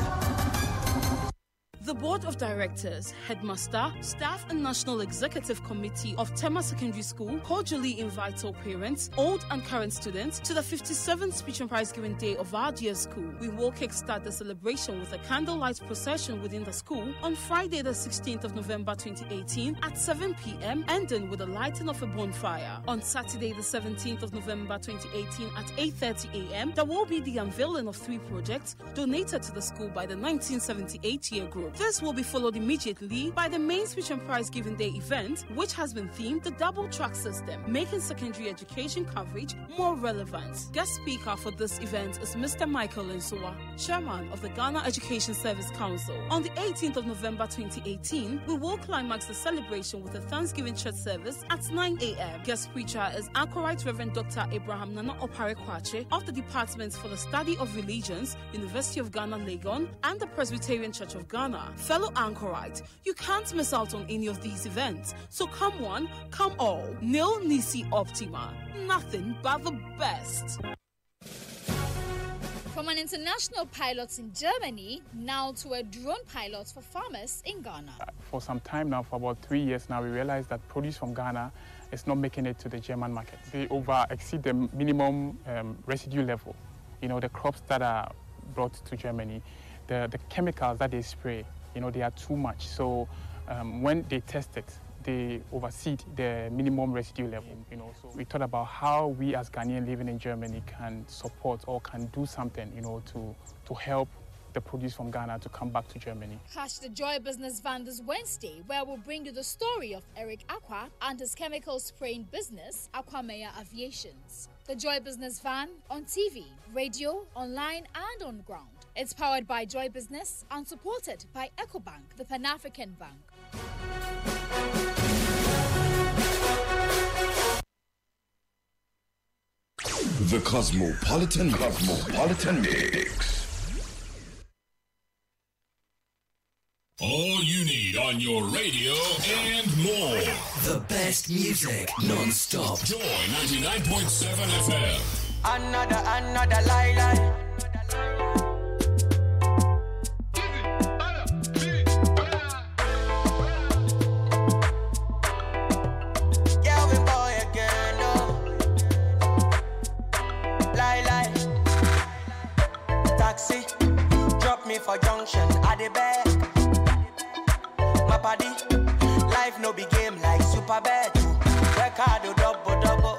The Board of Directors, Headmaster, Staff and National Executive Committee of Tema Secondary School cordially invite all parents, old and current students to the 57th Speech and Prize Giving Day of our dear school. We will kickstart the celebration with a candlelight procession within the school on Friday the 16th of November 2018 at 7 p.m. ending with the lighting of a bonfire. On Saturday the 17th of November 2018 at 8:30 a.m. there will be the unveiling of 3 projects donated to the school by the 1978 year group. This will be followed immediately by the main Speech and Prize Giving Day event, which has been themed the Double Track System, making secondary education coverage more relevant. Guest speaker for this event is Mr. Michael Nsoa, Chairman of the Ghana Education Service Council. On the 18th of November 2018, we will climax the celebration with a Thanksgiving church service at 9 a.m. Guest preacher is Anchorite Reverend Dr. Abraham Nana Opare Kwache of the Department for the Study of Religions, University of Ghana, Legon, and the Presbyterian Church of Ghana. Fellow Anchorite, you can't miss out on any of these events. So come one, come all. Nil Nisi Optima. Nothing but the best. From an international pilot in Germany, now to a drone pilot for farmers in Ghana. For some time now, for about 3 years now, we realized that produce from Ghana is not making it to the German market. They exceed the minimum residue level. You know, the crops that are brought to Germany, the chemicals that they spray, you know, they are too much. So when they test it, they overseed the minimum residue level, you know. So we thought about how we as Ghanaians living in Germany can support or can do something, you know, to help the produce from Ghana to come back to Germany. Catch the Joy Business Van this Wednesday, where we'll bring you the story of Eric Aqua and his chemical spraying business, Aquamea Aviations. The Joy Business Van on TV, radio, online and on ground. It's powered by Joy Business and supported by EcoBank, the Pan-African Bank. The Cosmopolitan Mix. All you need on your radio and more. The best music non-stop. Joy 99.7 FM. Another lie. Taxi, drop me for junction at the back. My body, life no be game like super bad. Work hard, double.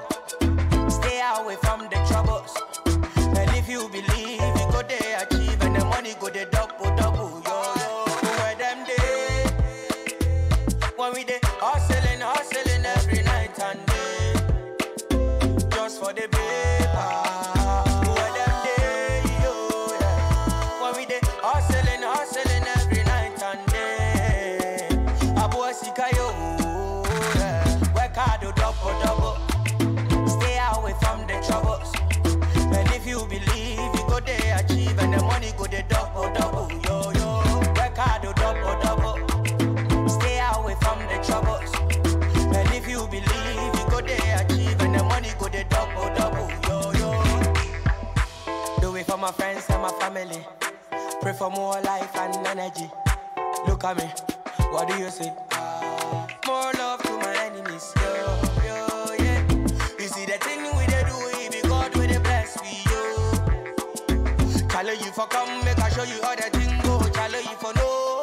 Stay away from the troubles. And if you believe, you go there achieve, and the money go there double. Yo, where them day? When we dey hustling every night and day, just for the paper. Hustling every night and day. Abu Sikayo, work hard, double. Stay away from the troubles. And if you believe, you go there achieve, and the money go there double. Yo, work hard, double. Stay away from the troubles. And if you believe, you go there achieve, and the money go there double. Yo. Do it for my friends and my family. Pray for more life and energy. Look at me, what do you say? More love to my enemies, yo, yeah. You see the thing we they do, it be God with the bless we, yo. Challenge you for come, make I show you how the thing go. Challenge you for no.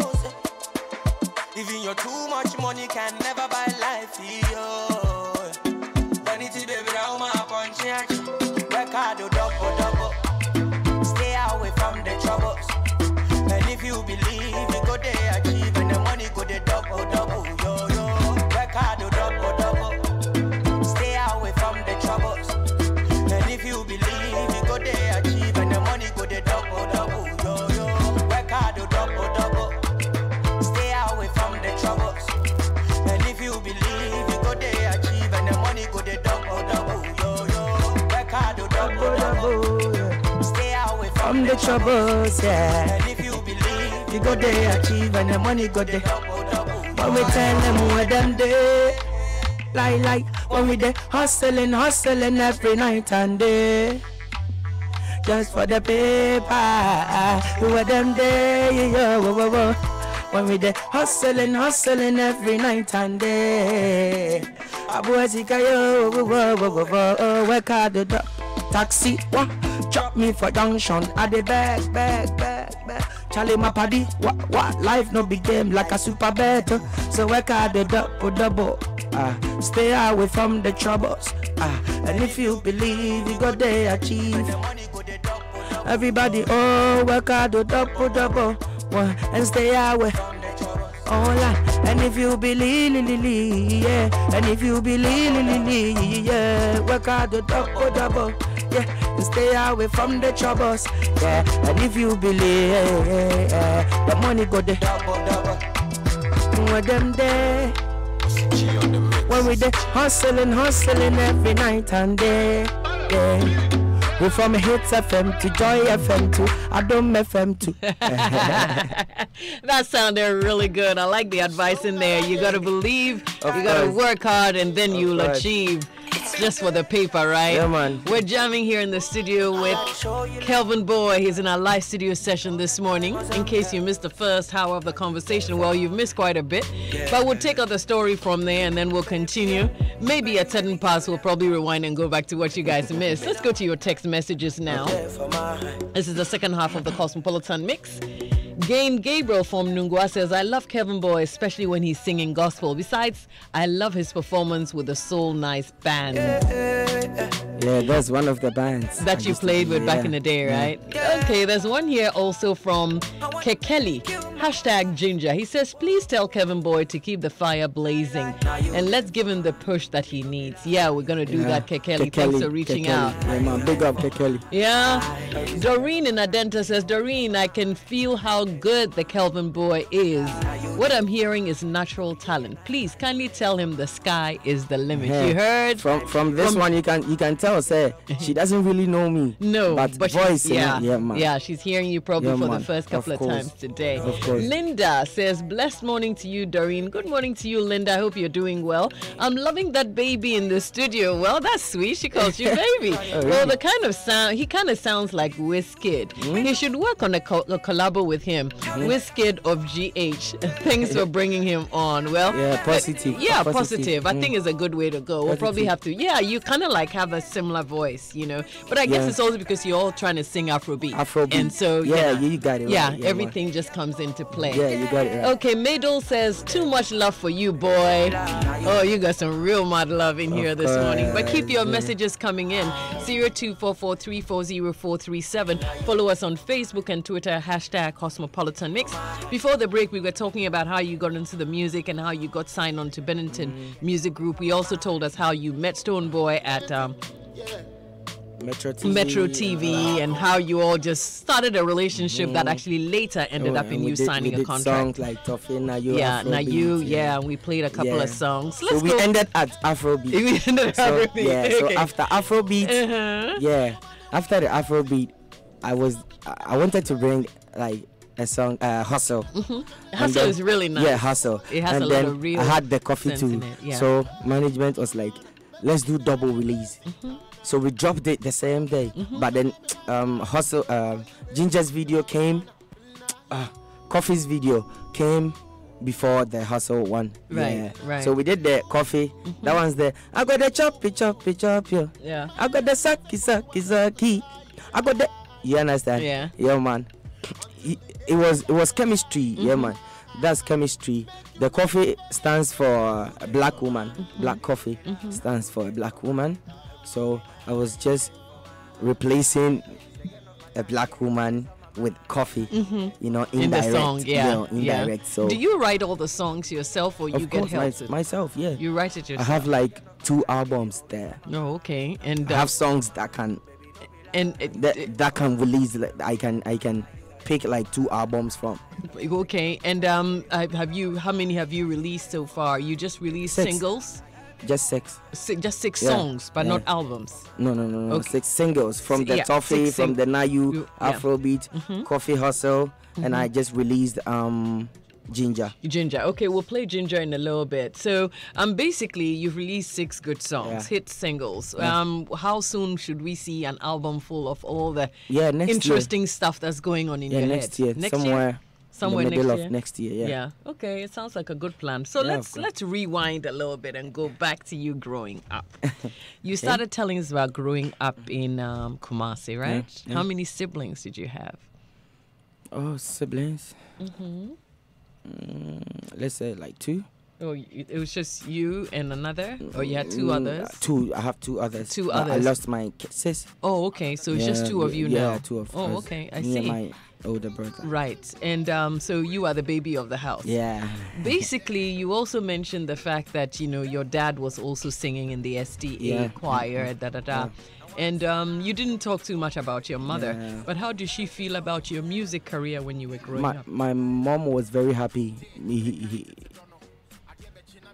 Even your too much money can never buy life, yo. Vanity, baby, now my punch, work hard, double. Stay away from the the troubles, yeah. And if you believe, you go there, achieve, and the money go there. When we tell them what them do, like, when we there hustling every night and day. Just for the paper, who are them there, yeah. When we there hustling every night and day. Abuazika yo, work hard the taxi, drop me for junction. At the back. Charlie my paddy, what life no big game like a super bet. So work hard the double. Stay away from the troubles. And if you believe, you go there achieve. Everybody, work hard the double. And stay away. And if you believe, yeah. And if you believe, yeah. Work hard the double, yeah. And stay away from the troubles, yeah. And if you believe, the money go there. When them there, when we there hustling every night and day, yeah. We from Hits FM to Joy FM to Adom FM to. That sounded really good. I like the advice in there. You got to believe, you got to work hard, and then you'll achieve. It's just for the paper, right? Yeah, man. We're jamming here in the studio with Kelvin Boy. He's in our live studio session this morning. In case you missed the first hour of the conversation, well, you've missed quite a bit. But we'll take out the story from there and then we'll continue. Maybe at certain parts, we'll probably rewind and go back to what you guys missed. Let's go to your text messages now. This is the second half of the Cosmopolitan Mix. Gain Gabriel from Nungwa says, I love Kelvin Boy, especially when he's singing gospel. Besides, I love his performance with the Soul Nice Band. Yeah, that's one of the bands that you played with back in the day, right? Okay, there's one here also from Kekeli, #Ginger. He says, please tell Kelvin Boy to keep the fire blazing and let's give him the push that he needs. Yeah, we're going to do that, Kekeli. Thanks for reaching out. Yeah, man, big up Kekeli. Yeah. Doreen in Adenta says, Doreen, I can feel how good the Kelvin Boy is. What I'm hearing is natural talent. Please kindly tell him the sky is the limit. Yeah. You heard? From this one you can tell, say she doesn't really know me. No, but voice, yeah, man. Yeah, she's hearing you probably for the first couple of times today. Of course. Linda says, blessed morning to you, Doreen. Good morning to you, Linda. I hope you're doing well. I'm loving that baby in the studio. Well, that's sweet. She calls you baby. Oh, really? Well, the kind of sound, he kind of sounds like Wizkid. He should work on a collabo with him. Wizkid of GH. Thanks for bringing him on. Well, yeah, positive. Yeah, positive. I think is a good way to go. We'll probably have to. Yeah, you kind of like have a similar voice, you know. But I guess it's also because you're all trying to sing Afrobeat. And so you got it right. Yeah, everything just comes into play. Yeah, you got it right. Okay, Maydol says, too much love for you, boy. Oh, you got some real mad love in here this morning. But keep your messages coming in. 0244340437. Follow us on Facebook and Twitter, #Cosmopolitan Mix. Before the break, we were talking about how you got into the music and how you got signed on to Bennington Music Group. We also told us how you met Stone Boy at Metro TV, and how you all just started a relationship that actually later ended up in you signing a contract. Songs like Toffee, Now You, we played a couple of songs. So we ended at Afrobeat. We ended at Afrobeat. Yeah, so after Afrobeat, after the Afrobeat, I wanted to bring like a song, Hustle. Hustle is really nice. Yeah, Hustle. It has and a then lot of real I had the coffee too. So management was like, let's do double release. So we dropped it the same day. But then Hustle, Ginger's video came, Coffee's video came before the Hustle one. Right. So we did the Coffee. That one's there. I got the choppy, yeah. I got the saki. I got the. You understand? Yeah, man. It was chemistry. Yeah, man. That's chemistry. The Coffee stands for a black woman. Black Coffee stands for a black woman. So I was just replacing a black woman with Coffee, you know, indirect. In the song, indirect. So do you write all the songs yourself, or you get help? Myself, yeah. You write it yourself. I have like 2 albums there. Oh, okay. And I have songs that can that can release. I can pick like 2 albums from. Okay. And how many have you released so far? You just released 6. singles? Just six. Just six songs, but not albums. No. Okay. 6 singles from the Toffee, from the Nayu, Afrobeat, Coffee Hustle, and I just released Ginger. Okay, we'll play Ginger in a little bit. So, basically, you've released 6 good songs, hit singles. How soon should we see an album full of all the interesting stuff that's going on in your next head? Year. Somewhere in the middle of next year. Yeah. Okay, it sounds like a good plan. So let's rewind a little bit and go back to you growing up. You started telling us about growing up in Kumasi, right? Yeah. How many siblings did you have? Oh, siblings. Let's say like 2. Oh, it was just you and another, or you had 2 others? 2. I have 2 others. 2 others. I lost my sis. Oh, okay. So it's just 2 of you now. Yeah, 2 of us. Oh, okay. I Me see. and my older brother. Right. And so you are the baby of the house. Yeah. Basically, you also mentioned the fact that, your dad was also singing in the SDA choir, And you didn't talk too much about your mother, but how did she feel about your music career when you were growing up? My mom was very happy.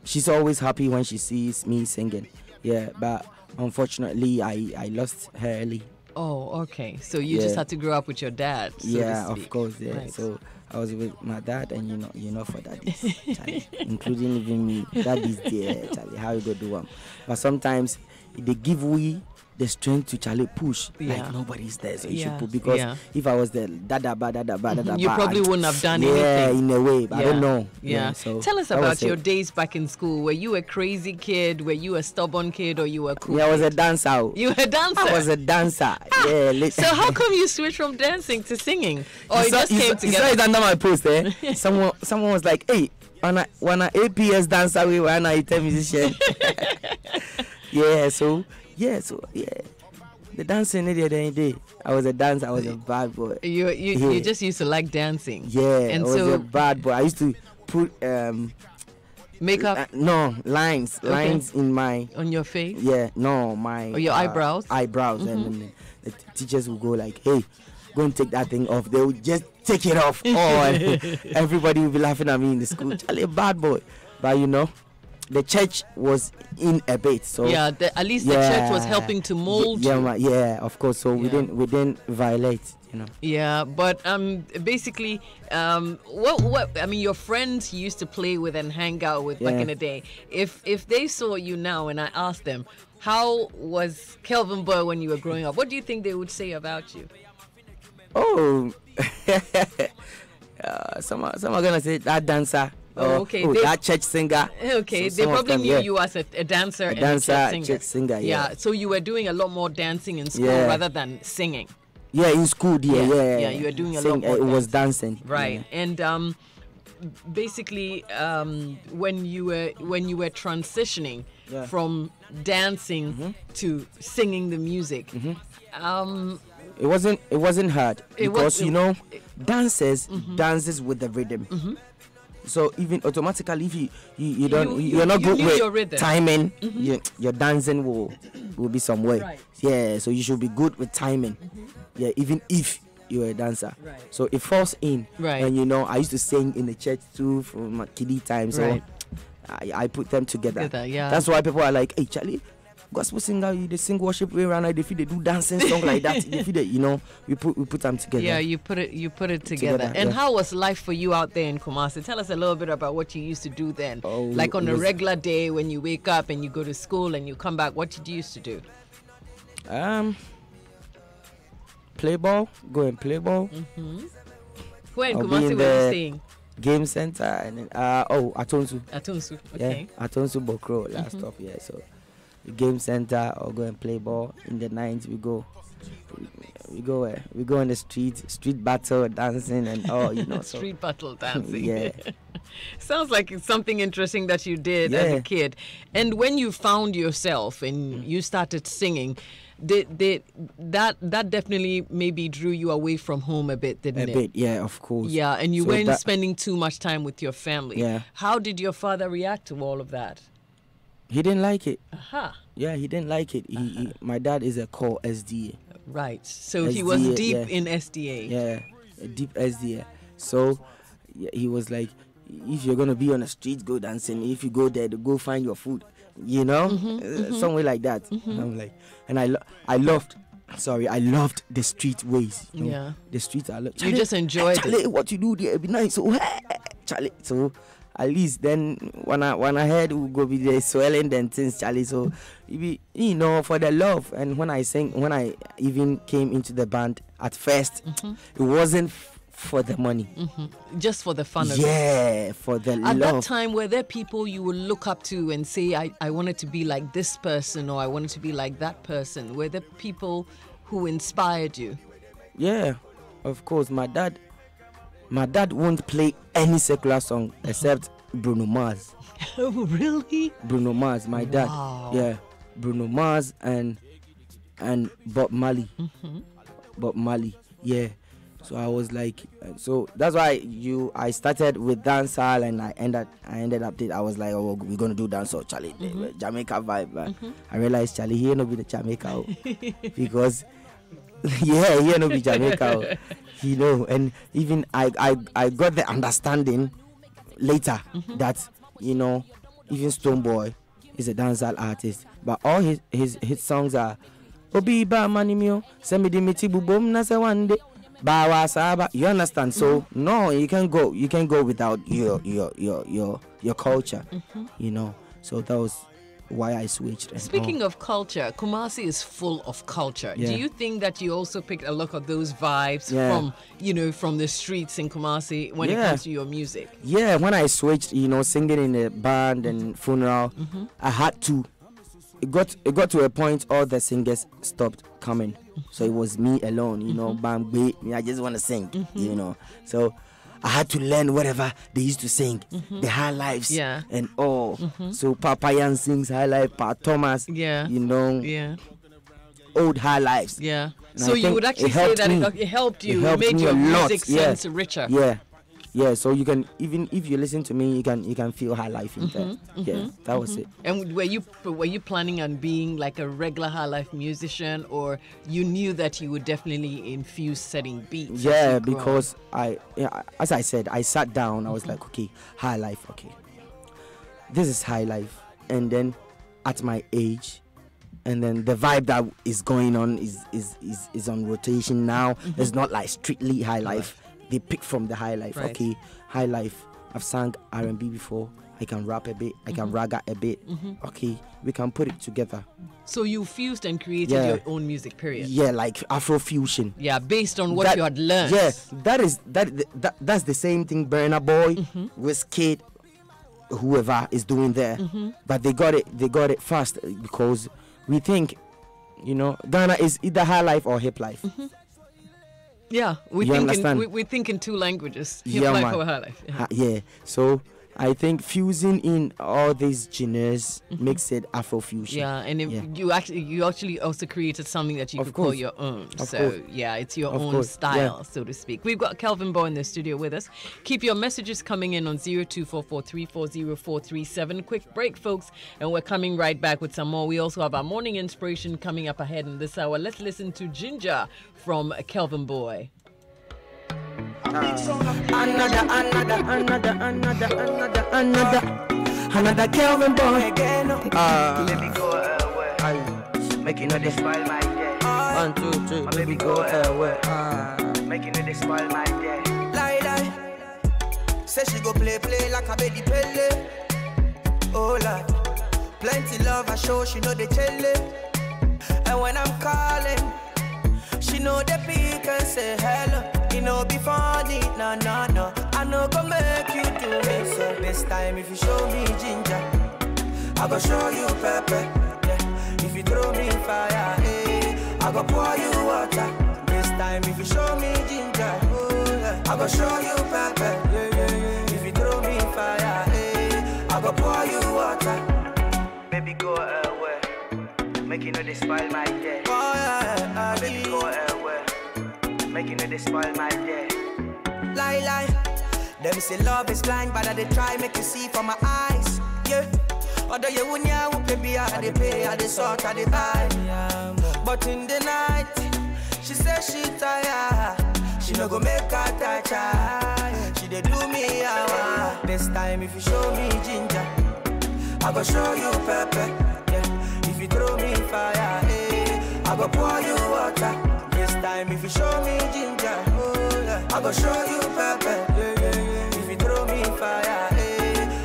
She's always happy when she sees me singing. Yeah, but unfortunately, I lost her early. Oh, okay. So you just had to grow up with your dad. So to speak. Of course. Yeah. Right. So I was with my dad, and for daddies, Charlie, including even me. Daddy's there, Charlie. How you go do one? But sometimes they give we the strength to Charlie push like nobody's there, so you should put, because if I was there, you probably wouldn't have done anything. Yeah, in a way, but I don't know. Yeah. So tell us about your days back in school. Were you a crazy kid? Were you a stubborn kid, or you were cool? Yeah, I was a dancer. You were a dancer. I was a dancer. Yeah. So how come you switched from dancing to singing? Or it just came together? You saw it under my post, eh? Someone was like, "Hey, when I APS dancer, we were a musician." The dancing the other day. I was a dancer. I was a bad boy. You just used to like dancing. Yeah, and I was a bad boy. I used to put makeup. Lines in my on your face. Yeah, no, my or your eyebrows. And then the teachers would go like, "Hey, go and take that thing off." They would just take it off. Everybody would be laughing at me in the school. Charlie, a bad boy, but the church was in a bit, so at least the church was helping to mold. Yeah, of course. So we didn't violate, Yeah, but basically, what I mean, your friends you used to play with and hang out with back in the day. If they saw you now, and I asked them, how was Kelvin Boy when you were growing up? What do you think they would say about you? Oh, some are gonna say that dancer. Okay. That church singer. Okay, they probably knew you as a dancer and a church singer. Yeah, so you were doing a lot more dancing in school rather than singing. Yeah, in school, Yeah, you were doing a lot more. It was dancing. Right, and basically, when you were transitioning from dancing to singing the music, it wasn't hard because dances with the rhythm. So even automatically, if you're not good with timing, your dancing will be somewhere. Right. Yeah, so you should be good with timing. Yeah, even if you're a dancer. Right. So it falls in. Right. And I used to sing in the church too from my kiddie time. So I put them together. That's why people are like, "Hey, Charlie, gospel singer, they sing worship way around, they do dancing song like that." We put them together. Yeah, you put it together. And how was life for you out there in Kumasi? Tell us a little bit about what you used to do then. Like on a regular day when you wake up and you go to school and you come back, what did you used to do? Play ball, go and play ball. Where in Kumasi were you staying? Game center and then Atonsu. Okay. Yeah, Atonsu Bokro last stop. Yeah, so game center or go and play ball. In the night we go on the street battle dancing and so. Street battle dancing. Yeah. Sounds like it's something interesting that you did as a kid. And when you found yourself and you started singing, that definitely maybe drew you away from home a bit, didn't it? A bit, yeah, of course. Yeah, and you weren't spending too much time with your family. Yeah. How did your father react to all of that? He didn't like it. Yeah, he didn't like it. My dad is a core SDA. Right. So he was deep in SDA. Yeah, a deep SDA. So he was like, if you're going to be on the streets, go dancing. If you go there, go find your food. you know, somewhere like that. I'm like, and I loved the street ways. You know? Yeah, the streets. You just enjoyed Charlie, it. what you do there be nice. So Charlie, so at least then when I heard we go be there swelling then things, Charlie. So you know, for the love. And when I even came into the band at first, it wasn't for the money, just for the fun of it. Yeah, for the love. At that time, were there people you would look up to and say, I wanted to be like this person, or I wanted to be like that person? Were there people who inspired you? Yeah, of course. My dad won't play any secular song except Bruno Mars. Oh, really? Bruno Mars, my dad. Wow. Yeah, Bruno Mars and Bob Marley. Bob Marley, yeah. So I was like, so that's why I started with dancehall, and I ended up. I was like, oh, we're gonna do dancehall, Charlie, Jamaica vibe. I realized Charlie, he ain't no be the Jamaica, because he ain't no be Jamaica, you know. And even I got the understanding later that, you know, even Stonebwoy is a dancehall artist, but all his songs are Obi ba manimio, semi di miti bubom na se one day. You understand? So no, you can go without your culture, you know. So that was why I switched. Speaking of culture, Kumasi is full of culture. Yeah. Do you think that you also picked a lot of those vibes from the streets in Kumasi when it comes to your music? Yeah, when I switched, you know, singing in a band and funeral, I had to. It got to a point all the singers stopped coming. So it was me alone, you know, I just want to sing, you know. So I had to learn whatever they used to sing, the high lives and all. So Papa Yan sings high life, Pa Thomas, you know, old high lives. Yeah. And so you would actually say that it helped you, it made your music sense richer. Yeah, so you can, even if you listen to me, you can feel high life in there. Yeah, that was it. And were you planning on being like a regular high life musician, or you knew that you would definitely infuse setting beats? Yeah, because as I said, I sat down. I was like, okay, high life. Okay, this is high life, and then at my age, and then the vibe that is going on is on rotation now. It's not like strictly high life. They pick from the high life. Right. Okay, high life. I've sang R&B before. I can rap a bit. I can raga a bit. Okay, we can put it together. So you fused and created your own music, period. Yeah, like Afro fusion. Yeah, based on what you had learned. Yeah, that's the same thing Burna Boy, Wizkid, whoever is doing there. But they got it fast, because we think, you know, Ghana is either high life or hip life. Yeah, we think in two languages, hip life or high life. Yeah, so I think fusing in all these genres makes it Afro fusion. Yeah, and you actually also created something that you could call your own. So yeah, it's your own style, so to speak. We've got Kelvin Boy in the studio with us. Keep your messages coming in on 0244340437. Quick break, folks, and we're coming right back with some more. We also have our morning inspiration coming up ahead in this hour. Let's listen to Ginger from Kelvin Boy. Another Kelvin Boy again. Make you know they spoil my day. 1, 2, 3, my baby go away. Make you know they spoil my day. Lie. Say she go play like a baby pele. Oh Lord, plenty love I show, she know they chele. And when I'm calling, she know they pick and say hello. You know be funny, no. I know go make you do me. So this time if you show me ginger, I go show you pepper. Yeah. If you throw me fire, I go pour you water. This time if you show me ginger, I go show you pepper. Yeah. If you throw me fire, I go pour you water. Baby go away, make you know they spoil my day. Oh yeah, baby go away, make you know they spoil my day. Lie. Them say love is blind, but I they try make you see from my eyes. Yeah. Although you wouldn't know, baby, I they pay, I they sort, I they buy. But in the night, she says she tired. She no go make her touch her. She they do me hour. This time if you show me ginger, I I go show you pepper. Yeah. If you throw me fire, I go pour you water. This time if you show me ginger, oh yeah, I go show you pepper. Yeah. If you throw me fire,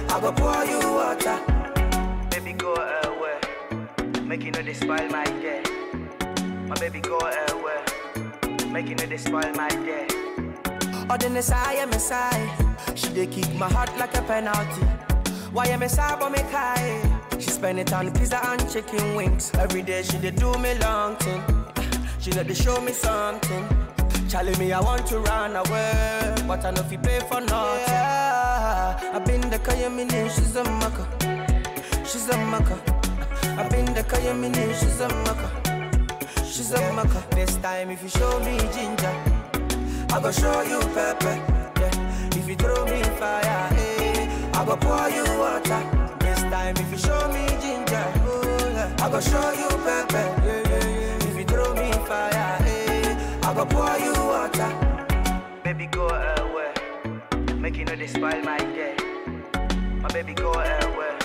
I go pour you water. Baby go away, make you know they spoil my day. My baby go away, make you know they spoil my day. Oh the Messiah, she dey kick my heart like a penalty. Why am I sad but me high? She spend it on pizza and chicken wings. Every day she dey do me long thing. She know they show me something. Charlie me I want to run away, but I know if you pay for nothing. Yeah, I've been the Kayamini, she's a maka. She's a maka. I've been the Kayamini, she's a maka. She's a maka. This time if you show me ginger, I go show you pepper. Yeah. If you throw me fire, I go pour you water. This time if you show me ginger, oh, yeah, I go show you pepper. Yeah. If you throw me fire, I go pour you water. Baby go away, make you know they spoil my day. My baby go away,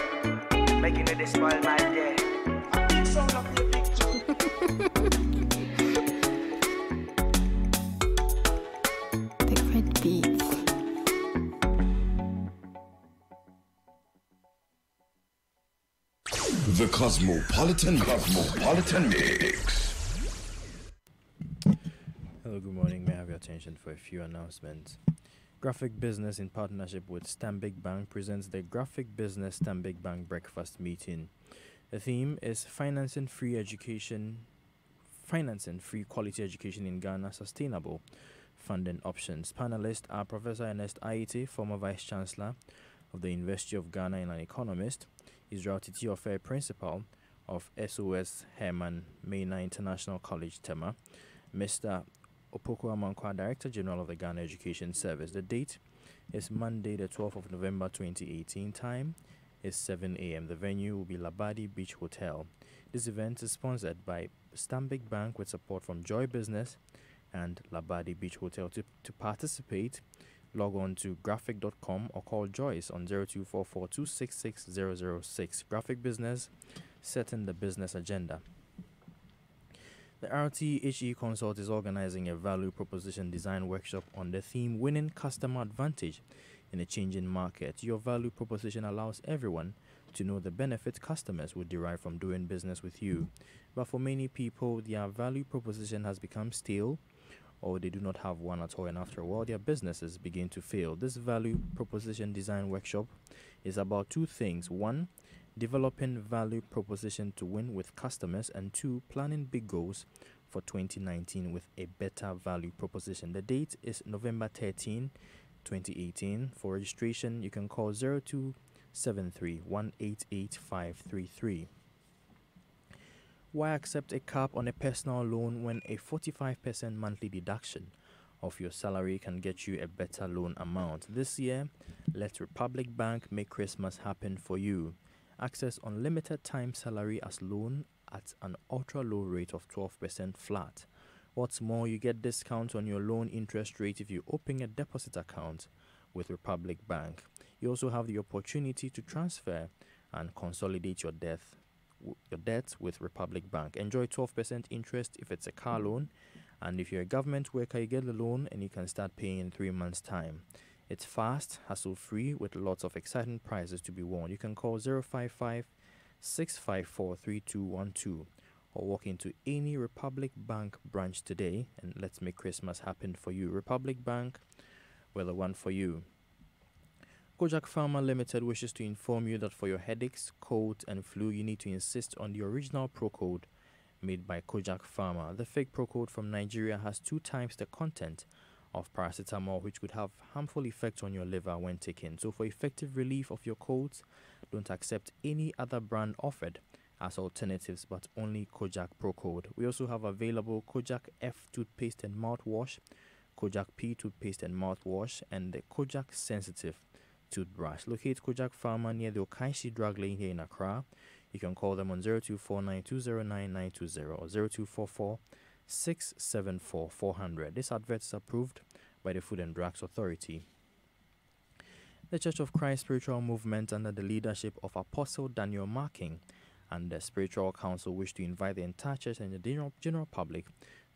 make you know they spoil my day. I think so, love your picture. Different beats. The Cosmopolitan Mix. Hello, good morning. May I have your attention for a few announcements? Graphic Business, in partnership with Stanbic Bank, presents the Graphic Business Stanbic Bank Breakfast Meeting. The theme is financing free quality education in Ghana, sustainable funding options. Panelists are Professor Ernest Aite, former Vice Chancellor of the University of Ghana and an economist, Israel Titi Ofe, Principal of SOS Herman Mena International College, Tema, Mr. Opoku Amankwa, Director General of the Ghana Education Service. The date is Monday, the 12th of November 2018. Time is 7 a.m. The venue will be Labadi Beach Hotel. This event is sponsored by Stanbic Bank with support from Joy Business and Labadi Beach Hotel. To participate, log on to graphic.com or call Joyce on 0244266006. Graphic Business, setting the business agenda. The RTHE Consult is organizing a value proposition design workshop on the theme Winning Customer Advantage in a Changing Market. Your value proposition allows everyone to know the benefits customers would derive from doing business with you. But for many people, their value proposition has become stale, or they do not have one at all, and after a while their businesses begin to fail. This value proposition design workshop is about two things. One, developing value proposition to win with customers, and two, planning big goals for 2019 with a better value proposition. The date is November 13, 2018. For registration, you can call 0273-188-533. Why accept a cap on a personal loan when a 45% monthly deduction of your salary can get you a better loan amount? This year, let Republic Bank make Christmas happen for you. Access unlimited time salary as loan at an ultra low rate of 12% flat. What's more, you get discount on your loan interest rate if you open a deposit account with Republic Bank. You also have the opportunity to transfer and consolidate your debt with Republic Bank. Enjoy 12% interest if it's a car loan, and if you're a government worker, you get the loan and you can start paying in 3 months' time. It's fast, hassle-free, with lots of exciting prizes to be won. You can call 055-654-3212 or walk into any Republic Bank branch today, and let's make Christmas happen for you. Republic Bank, we're the one for you. Kojak Pharma Limited wishes to inform you that for your headaches, colds, and flu, you need to insist on the original Procode made by Kojak Pharma. The fake Procode from Nigeria has 2 times the content of paracetamol, which could have harmful effects on your liver when taken. So for effective relief of your colds, don't accept any other brand offered as alternatives, but only Kojak Procode. We also have available Kojak F toothpaste and mouthwash, Kojak P toothpaste and mouthwash, and the Kojak Sensitive toothbrush. Locate Kojak Pharma near the Okaishi Drug Lane here in Accra. You can call them on 0249-209-920 or 0244-674-400. This advert is approved by the Food and Drugs Authority. The Church of Christ Spiritual Movement, under the leadership of Apostle Daniel Marking, and the Spiritual Council wish to invite the entire church and the general public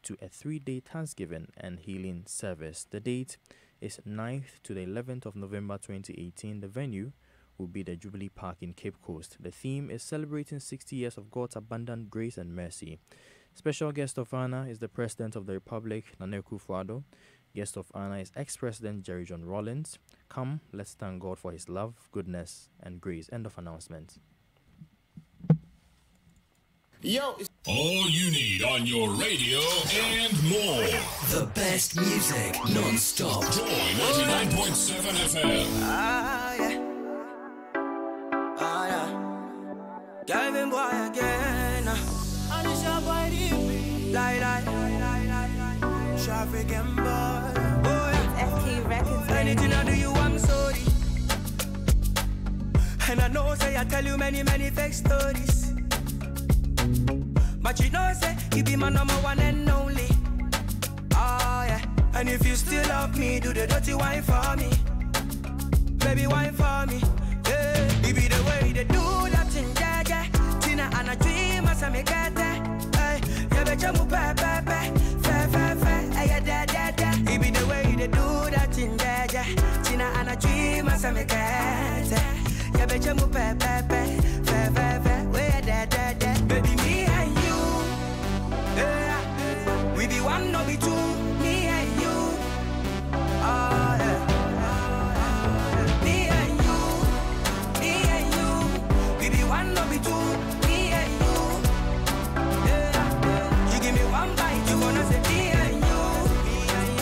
to a 3-day Thanksgiving and healing service. The date is 9th to the 11th of November 2018. The venue will be the Jubilee Park in Cape Coast. The theme is celebrating 60 years of God's abundant grace and mercy. Special guest of honor is the President of the Republic, Nana Akufo-Addo. Guest of honor is ex-President Jerry John Rawlings. Come, let's thank God for his love, goodness, and grace. End of announcement. Yo, all you need on your radio and more. The best music non-stop. Joy 99.7 FM. Ah, yeah. Ah, yeah. Calvin Boy again. And it's your boy, Lie. Traffic and boy. Oh, yeah. FK Records. Anything I do you, I'm sorry. And I know, say, I tell you many fake stories. But you know, say, you be my number one and only. Oh, yeah. And if you still love me, do the dirty wine for me. Baby, wine for me. Yeah. It be the way they do that in Jaja. Tina and a dream, as I make it. Hey, yeah, bet you move, fe. Hey, da. It be the way they do that in Jaja. Tina and a dream, as I make it. Yeah, bet you move, fe. Where da. Baby, me and you. Yeah. We be one, no be two, me and you. Oh, yeah. Me and you. We be one, no be two, me and you. Yeah. You give me one bite, you gonna say me and you.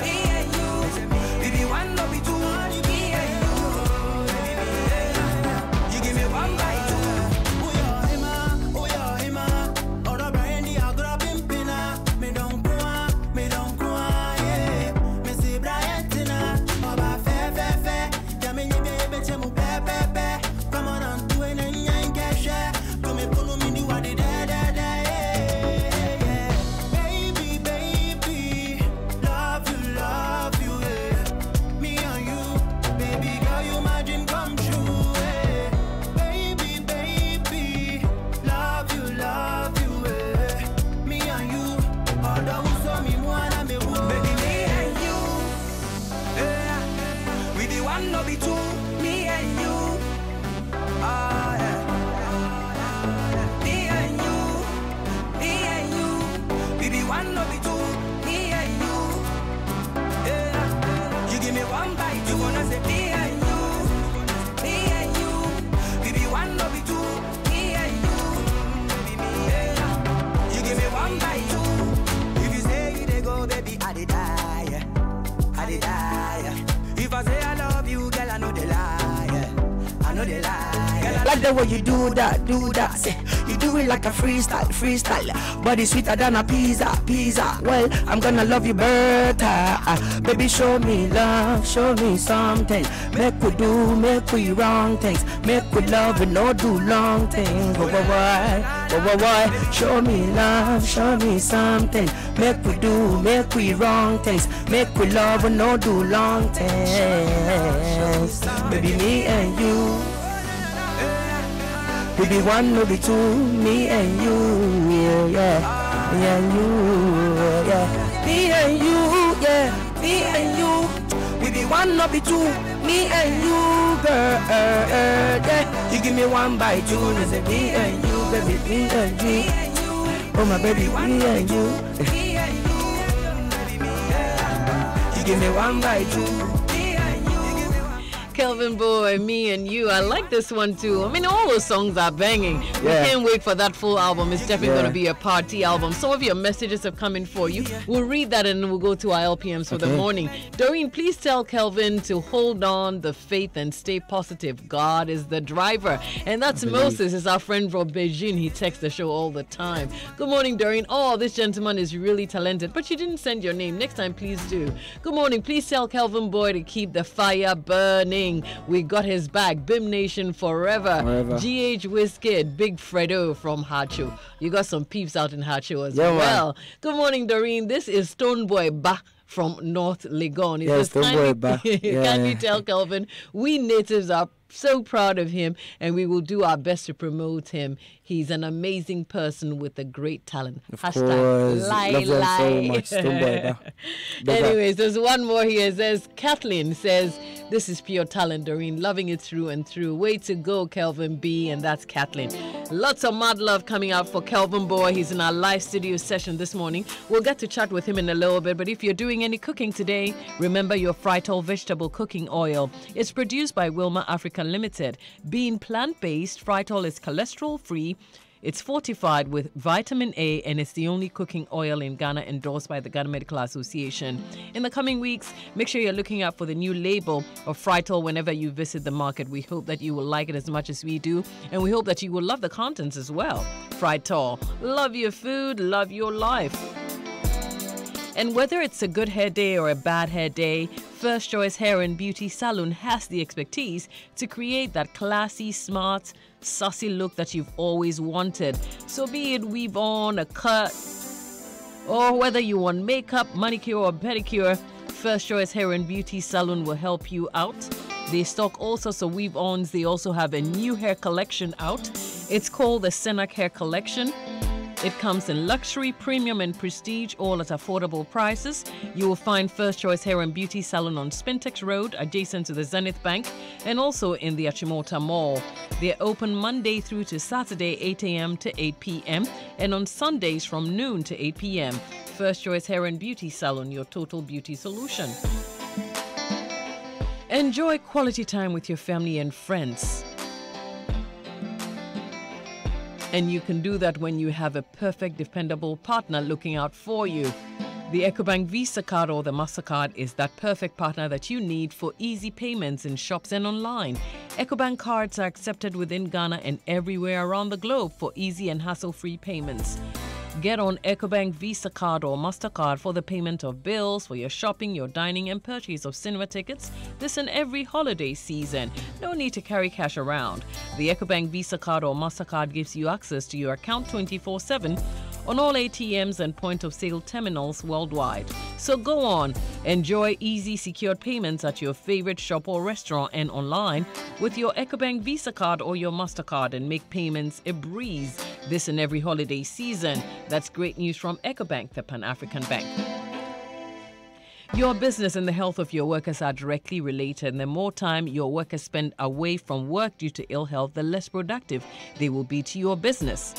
Me and you. We be one, no be two, me and you. Yeah. You give me one bite. Like the way you do that, say, you do it like a freestyle, body sweeter than a pizza, well, I'm gonna love you better, baby, show me love, show me something, make we wrong things, make we love and not do long things, boy, show me love, show me something, make we wrong things, make we love and not do long things, baby, me and you. We be one, no be two, me and you, yeah, me and you, yeah, me and you, yeah, me and you. We be one, no be two, me and you, girl, yeah. You give me one by two, and say me and you, baby, me and you. Oh my baby, me and you. You give me one by two. Kelvin Boy, Me and You. I like this one too. I mean, all those songs are banging. Yeah. We can't wait for that full album. It's definitely going to be a party album. Some of your messages have come in for you. We'll read that and we'll go to our LPMs for the morning. Doreen, please tell Kelvin to hold on the faith and stay positive. God is the driver. And that's Moses. Is our friend from Beijing. He texts the show all the time. Good morning, Doreen. Oh, this gentleman is really talented, but you didn't send your name. Next time, please do. Good morning. Please tell Kelvin Boy to keep the fire burning. We got his back. Bim Nation forever. GH Wizkid, Big Fredo from Hacho. You got some peeps out in Hacho as well. Man. Good morning, Doreen. This is Stone Boy Ba from North Legon. He Yes, says, don't worry about Kindly tell Kelvin, we natives are so proud of him and we will do our best to promote him. He's an amazing person with a great talent. Of Hashtag course. lie, Love them lie. so much. Don't worry about it. Anyways, there's one more here. It says, Kathleen says, this is pure talent, Doreen. Loving it through and through. Way to go, Kelvin B. And that's Kathleen. Lots of mad love coming out for Kelvin Boy. He's in our live studio session this morning. We'll get to chat with him in a little bit. But if you're doing any cooking today, remember your Frytol vegetable cooking oil. It's produced by Wilma Africa Limited. Being plant-based, Frytol is cholesterol-free. It's fortified with vitamin A, and it's the only cooking oil in Ghana endorsed by the Ghana Medical Association. In the coming weeks, make sure you're looking out for the new label of Frytol whenever you visit the market. We hope that you will like it as much as we do, and we hope that you will love the contents as well. Frytol, love your food, love your life. And whether it's a good hair day or a bad hair day, First Choice Hair and Beauty Salon has the expertise to create that classy, smart, saucy look that you've always wanted. So be it weave on, a cut, or whether you want makeup, manicure or pedicure, First Choice Hair and Beauty Salon will help you out. They stock all sorts of weave-ons. They also have a new hair collection out. It's called the Senac Hair Collection. It comes in luxury, premium, and prestige, all at affordable prices. You will find First Choice Hair and Beauty Salon on Spintex Road, adjacent to the Zenith Bank, and also in the Achimota Mall. They're open Monday through to Saturday, 8 a.m. to 8 p.m., and on Sundays from noon to 8 p.m. First Choice Hair and Beauty Salon, your total beauty solution. Enjoy quality time with your family and friends. And you can do that when you have a perfect, dependable partner looking out for you. The EcoBank Visa card or the MasterCard is that perfect partner that you need for easy payments in shops and online. EcoBank cards are accepted within Ghana and everywhere around the globe for easy and hassle-free payments. Get on EcoBank Visa card or MasterCard for the payment of bills, for your shopping, your dining, and purchase of cinema tickets this and every holiday season. No need to carry cash around. The EcoBank Visa card or MasterCard gives you access to your account 24/7 on all ATMs and point-of-sale terminals worldwide. So go on, enjoy easy, secured payments at your favorite shop or restaurant and online with your EcoBank Visa card or your MasterCard and make payments a breeze this and every holiday season. That's great news from EcoBank, the Pan-African Bank. Your business and the health of your workers are directly related, and the more time your workers spend away from work due to ill health, the less productive they will be to your business.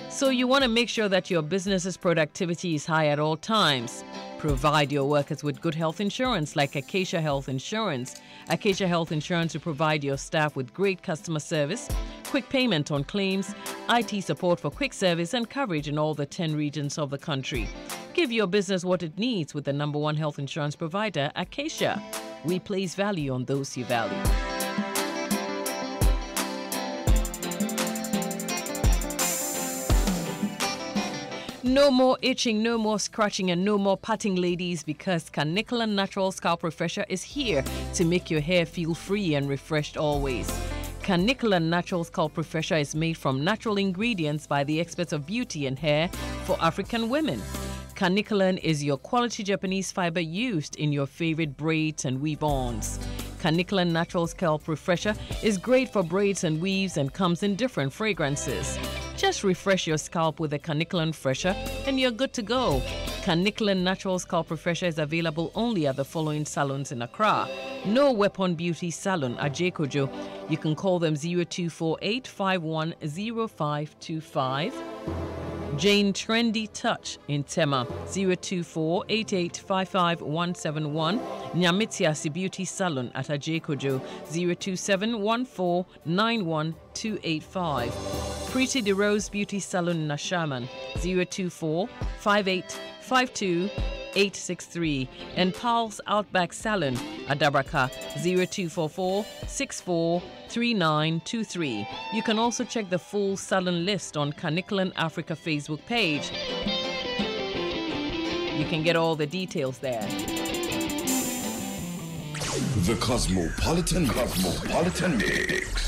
So you want to make sure that your business's productivity is high at all times. Provide your workers with good health insurance like Acacia Health Insurance. Acacia Health Insurance will provide your staff with great customer service, quick payment on claims, IT support for quick service, and coverage in all the 10 regions of the country. Give your business what it needs with the #1 health insurance provider, Acacia. We place value on those you value. No more itching, no more scratching, and no more patting, ladies, because Canicola Natural Scalp Refresher is here to make your hair feel free and refreshed always. Canicola Natural Scalp Refresher is made from natural ingredients by the experts of beauty and hair for African women. Canicola is your quality Japanese fiber used in your favorite braids and weave-ons. Canicola Natural Scalp Refresher is great for braids and weaves and comes in different fragrances. Just refresh your scalp with a Canicola Fresher and you're good to go. Canicola Natural Scalp Refresher is available only at the following salons in Accra. No Weapon Beauty Salon at Jekojo. You can call them 0248 510525. Jane Trendy Touch in Tema 024-8855-171. Nyamitiasi Beauty Salon at Ajekojo 027-1491-285. Pretty the Rose Beauty Salon in Nashaman 024-5852-863. And Paul's Outback Salon at Dabraka 0244-643923. You can also check the full salon list on Canicola Africa Facebook page. You can get all the details there. The Cosmopolitan Mix.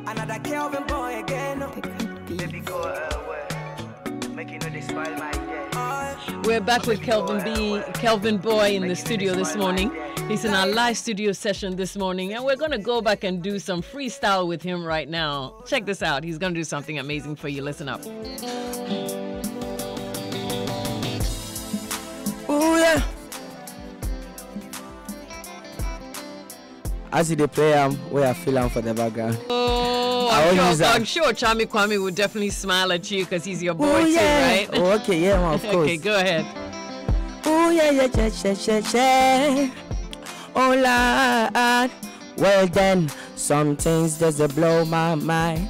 Another Kelvin boy again. we're back with Kelvin Boy in the studio this morning. He's in our live studio session this morning, and we're going to go back and do some freestyle with him right now. Check this out. He's going to do something amazing for you. Listen up. Oh, yeah. As they play, where I feel for the background. Oh, I'm sure Chami Kwame would definitely smile at you because he's your boy too, right? Oh, okay, yeah, well, of course. Okay, go ahead. Oh, yeah. Oh, Lord. Well, then, some things just blow my mind.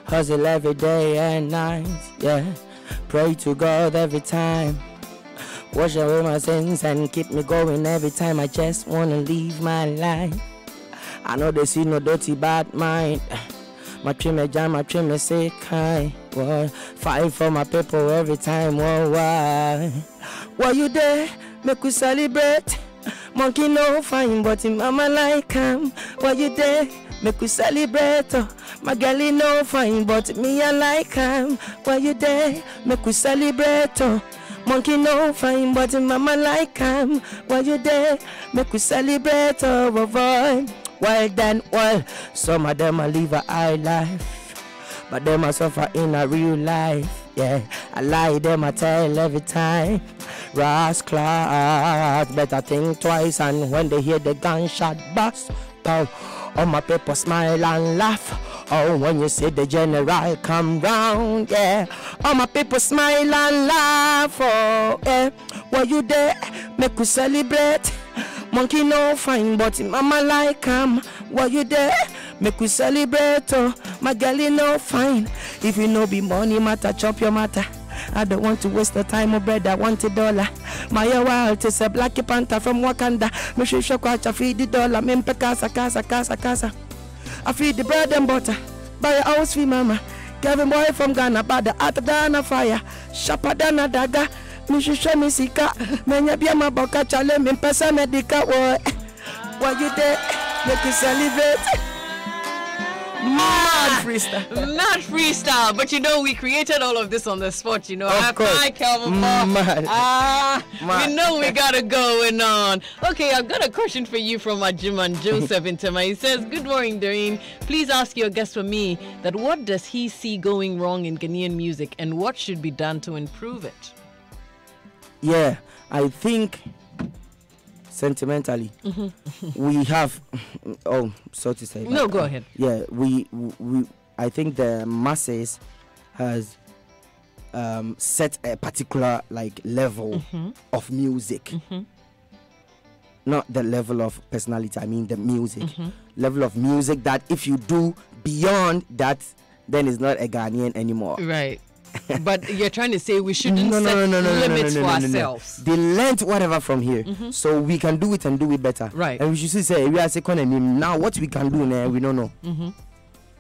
Hustle every day and night, yeah. Pray to God every time. Wash away my sins and keep me going every time. I just wanna live my life. I know they see no dirty bad mind. My trim jam, my trim say kind. Whoa. Fight for my people every time. Whoa, why? Why you there? Make we celebrate. Monkey no fine, but him mama like him. Why you there? Make we celebrate. My girlie no fine, but me I like him. Why you there? Make we celebrate. Monkey no fine, but mama like him. Why you there? Make we celebrate, oh boy. Well then, well, some of them a live a high life, but them a suffer in a real life. Yeah, I lie them I tell every time. Rascals better think twice, and when they hear the gunshot bust, oh, all my people smile and laugh. Oh, when you see the general come round, yeah. All my people smile and laugh, oh, yeah. Why you there? Make we celebrate. Monkey no fine, but mama like him. Why you there? Make we celebrate, oh. My girlie no fine. If you know be money matter, chop your matter. I don't want to waste the time, oh bread, I want $1. My wild is a Black Panther from Wakanda. Me should show I feed the dollar. Me casa. I feed the bread and butter. Buy a house for mama. Kevin Boy from Ghana, bad the hotter than a fire. Sharper than a dagger. Me should show me sika. Menya be my boca chale. Me pesa medica. Why you there? Make you celebrate. Mad freestyle, but you know we created all of this on the spot. You know, hi Kelvin. We know we got it going on. Okay, I've got a question for you from Ajiman Joseph in Tema. He says, "Good morning, Doreen. Please ask your guest for me that what does he see going wrong in Ghanaian music, and what should be done to improve it?" Yeah, I think sentimentally we have so to say. No, go ahead. Yeah, we I think the masses has set a particular like level of music. Not the level of personality, I mean the music. Level of music that if you do beyond that, then it's not a Ghanaian anymore. Right. But you're trying to say we shouldn't set limits for ourselves. They learned whatever from here, so we can do it and do it better. Right. And we should say we are economy now. What we can do now, we don't know.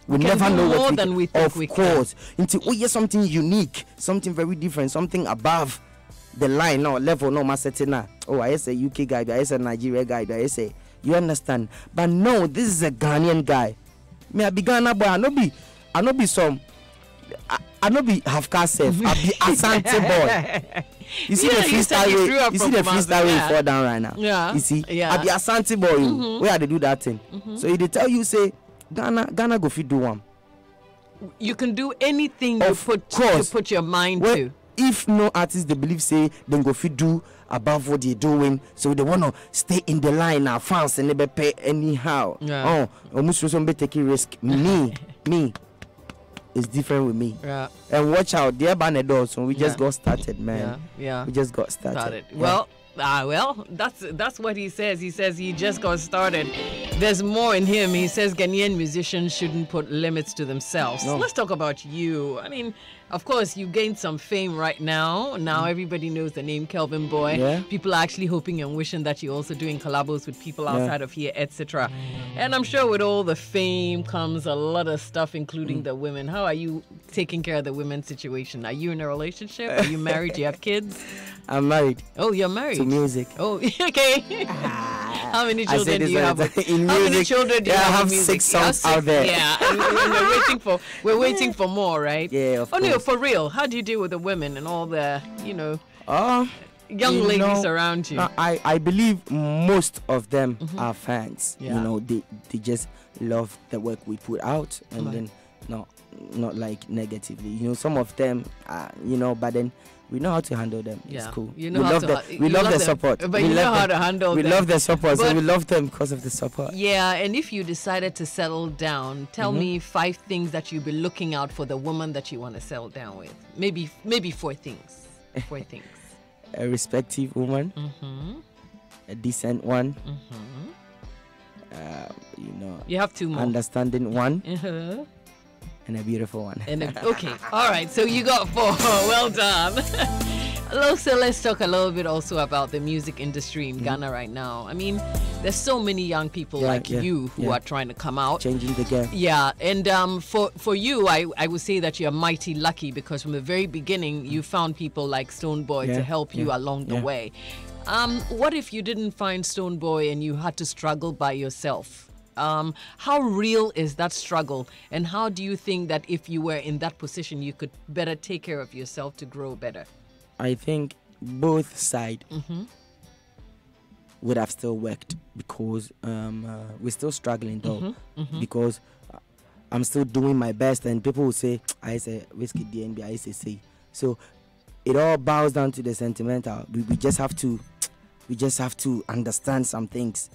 We never know what more than we think we can. Of course, until hear something unique, something very different, something above the line, no level, no masetina. Oh, I say UK guy, I say Nigeria guy, I say you understand. But no, this is a Ghanaian guy. Me I be Ghana boy, I no be some. I no be half caste self. I be Asante boy. You see the freestyle way. You see the freestyle way fall down right now. Yeah. You see. I be Asante boy. Where they do that thing. So if they tell you say Ghana go fit do one. You can do anything you put your mind to. If no artist they believe say then go fit do above what they're doing, so they wanna stay in the line now. Fans and never pay anyhow. Yeah. Almost be taking risk. Me. It's different with me. Yeah. And watch out, dear Banador. So we just got started, man. Yeah. We just got started. Yeah. Well, that's what he says. He says he just got started. There's more in him. He says Ghanaian musicians shouldn't put limits to themselves. No. Let's talk about you. I mean, of course, you gained some fame right now. Now everybody knows the name Kelvin Boy. Yeah. People are actually hoping and wishing that you're also doing collabos with people outside of here, etc. And I'm sure with all the fame comes a lot of stuff, including the women. How are you taking care of the women's situation? Are you in a relationship? Are you married? Do you have kids? I'm married. Oh, you're married? To music. Oh, okay. How many children do you have? In How music, many children do you have? I have 6 songs out there. Yeah, and we're waiting for more, right? Yeah, of course. No, for real. How do you deal with the women and all the, Young ladies around you. I believe most of them are fans. Yeah. They just love the work we put out, and then not like negatively. Some of them, but then we know how to handle them. It's cool. We love the support. But you know how to handle them. We love the support, so we love them because of the support. Yeah, and if you decided to settle down, tell me 5 things that you'd be looking out for the woman that you want to settle down with. Maybe 4 things. 4 things. A respective woman, a decent one, you have 2 more. Understanding one, and a beautiful one. Okay, all right, so you got 4. Well done. So let's talk a little bit also about the music industry in Ghana right now. I mean, there's so many young people you who are trying to come out. Changing the game. Yeah, and for you, I would say that you're mighty lucky because from the very beginning, you found people like Stonebwoy to help you along the way. What if you didn't find Stonebwoy and you had to struggle by yourself? How real is that struggle? And how do you think that if you were in that position, you could better take care of yourself to grow better? I think both sides would have still worked because we're still struggling though. Because I'm still doing my best, and people will say, I say whiskey DNB, I say. So it all boils down to the sentimental. We just have to understand some things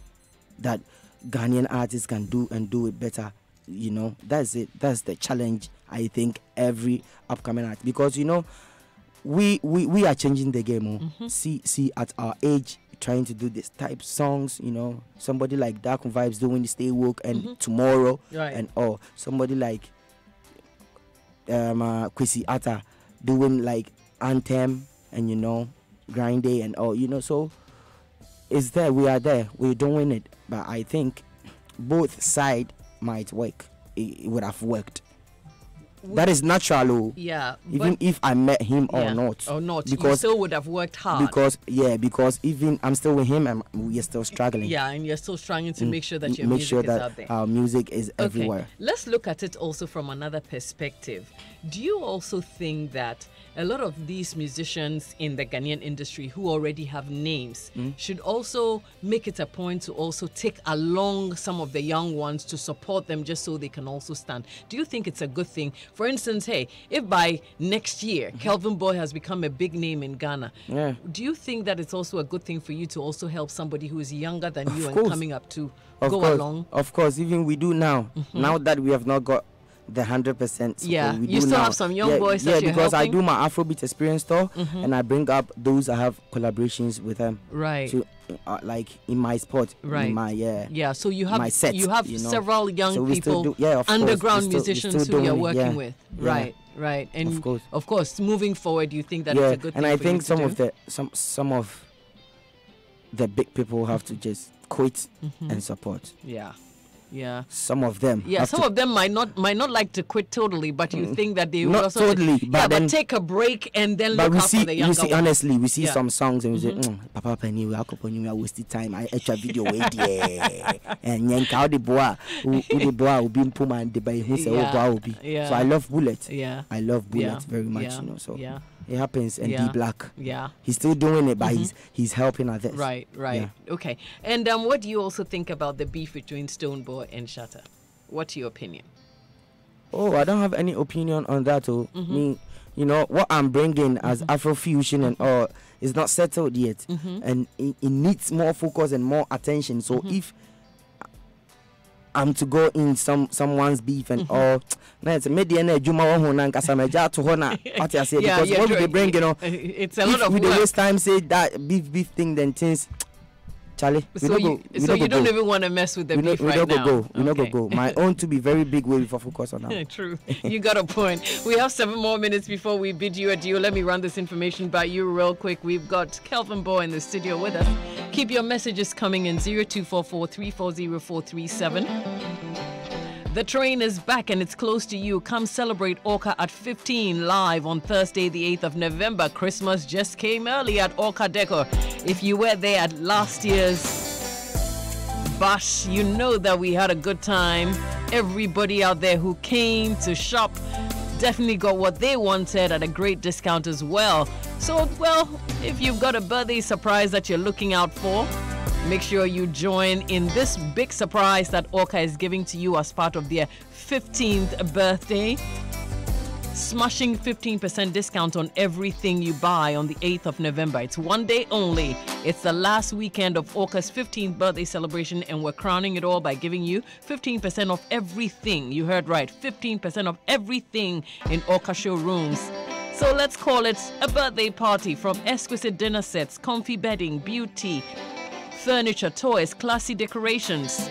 that Ghanaian artists can do and do it better. That's it. That's the challenge, I think, every upcoming artist, because we are changing the game. See at our age, trying to do this type songs, somebody like Dark Vibes doing Stay Woke and Tomorrow and all. Somebody like Kwesi Atta doing like Anthem and Grind Day and all. So it's there. We are there. We're doing it. But I think both sides might work. It would have worked. That is natural. Yeah. Even if I met him or not. Because you still would have worked hard. Because even I'm still with him and we are still struggling. Yeah, and you're still struggling to make sure that your music is out there. Our music is everywhere. Let's look at it also from another perspective. Do you also think that a lot of these musicians in the Ghanaian industry who already have names should also make it a point to also take along some of the young ones to support them just so they can also stand? Do you think it's a good thing? For instance, if by next year Kelvin Boy has become a big name in Ghana, do you think that it's also a good thing for you to also help somebody who is younger than you and coming up to go along? Of course, even we do now. Now that we have not got the 100%. We you still have some young boys that you're because helping? I do my Afrobeat Experience tour and I bring up those I have collaborations with them. Right. To, like in my spot. Right. In my so you have my set, several young people, underground musicians who you're working with. Right. And of course, moving forward, you think that it's a good thing. And I think some of the big people have to just quit and support. Yeah. Some of them. Yeah, some of them might not like to quit totally, but you think that they will not also totally, but then take a break and then look out for the younger ones. Honestly, we see some songs and we say, Papa Penny, we are wasted time. I extra video way and yanka the boy who will be puma and the boy who say will be. So I love Bullet. I love Bullet very much. So it happens, and D Black. He's still doing it, but he's helping others. Right. Okay. And what do you also think about the beef between Stonebwoy and Shatta? What's your opinion? Oh, I don't have any opinion on that. Me, what I'm bringing as Afrofusion and all is not settled yet, and it needs more focus and more attention. So if I'm to go in someone's beef and all. It's a media Juma because what we bring, it's a lot of work. We waste time say that beef thing, then things. Charlie, you don't even want to mess with the beef right now. We not go. My own to be very big way for focus on that. True. You got a point. We have 7 more minutes before we bid you adieu. Let me run this information by you real quick. We've got Kelvin Boy in the studio with us. Keep your messages coming in 0244 340 437. The train is back and it's close to you. Come celebrate Orca at 15 live on Thursday, the 8th of November. Christmas just came early at Orca Decor. If you were there at last year's bash, you know that we had a good time. Everybody out there who came to shop definitely got what they wanted at a great discount as well. So, well, if you've got a birthday surprise that you're looking out for, make sure you join in this big surprise that Orca is giving to you as part of their 15th birthday. Smashing 15% discount on everything you buy on the 8th of November. It's one day only. It's the last weekend of Orca's 15th birthday celebration, and we're crowning it all by giving you 15% off everything. You heard right, 15% off everything in Orca showrooms. So let's call it a birthday party, from exquisite dinner sets, comfy bedding, beauty, furniture, toys, classy decorations.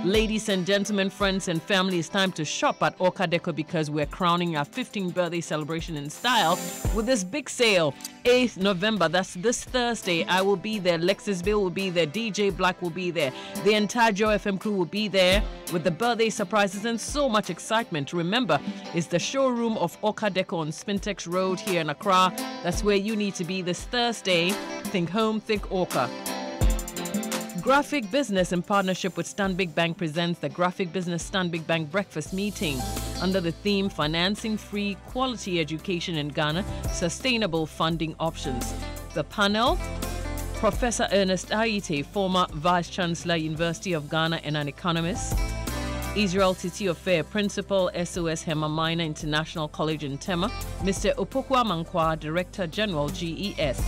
Ladies and gentlemen, friends and family, it's time to shop at Orca Deco, because we're crowning our 15th birthday celebration in style with this big sale. 8th November, that's this Thursday. I will be there. Lexus Bill will be there. DJ Black will be there. The entire Joy FM crew will be there with the birthday surprises and so much excitement. Remember, it's the showroom of Orca Deco on Spintex Road here in Accra. That's where you need to be this Thursday. Think home, think Orca. Graphic Business, in partnership with Stanbic Bank, presents the Graphic Business Stanbic Bank Breakfast Meeting under the theme Financing Free Quality Education in Ghana, Sustainable Funding Options. The panel: Professor Ernest Aite, former Vice Chancellor, University of Ghana and an economist; Israel Titi Ofe, Principal, SOS Hema Minor International College in Tema; Mr. Opokwa Mankwa, Director General, GES.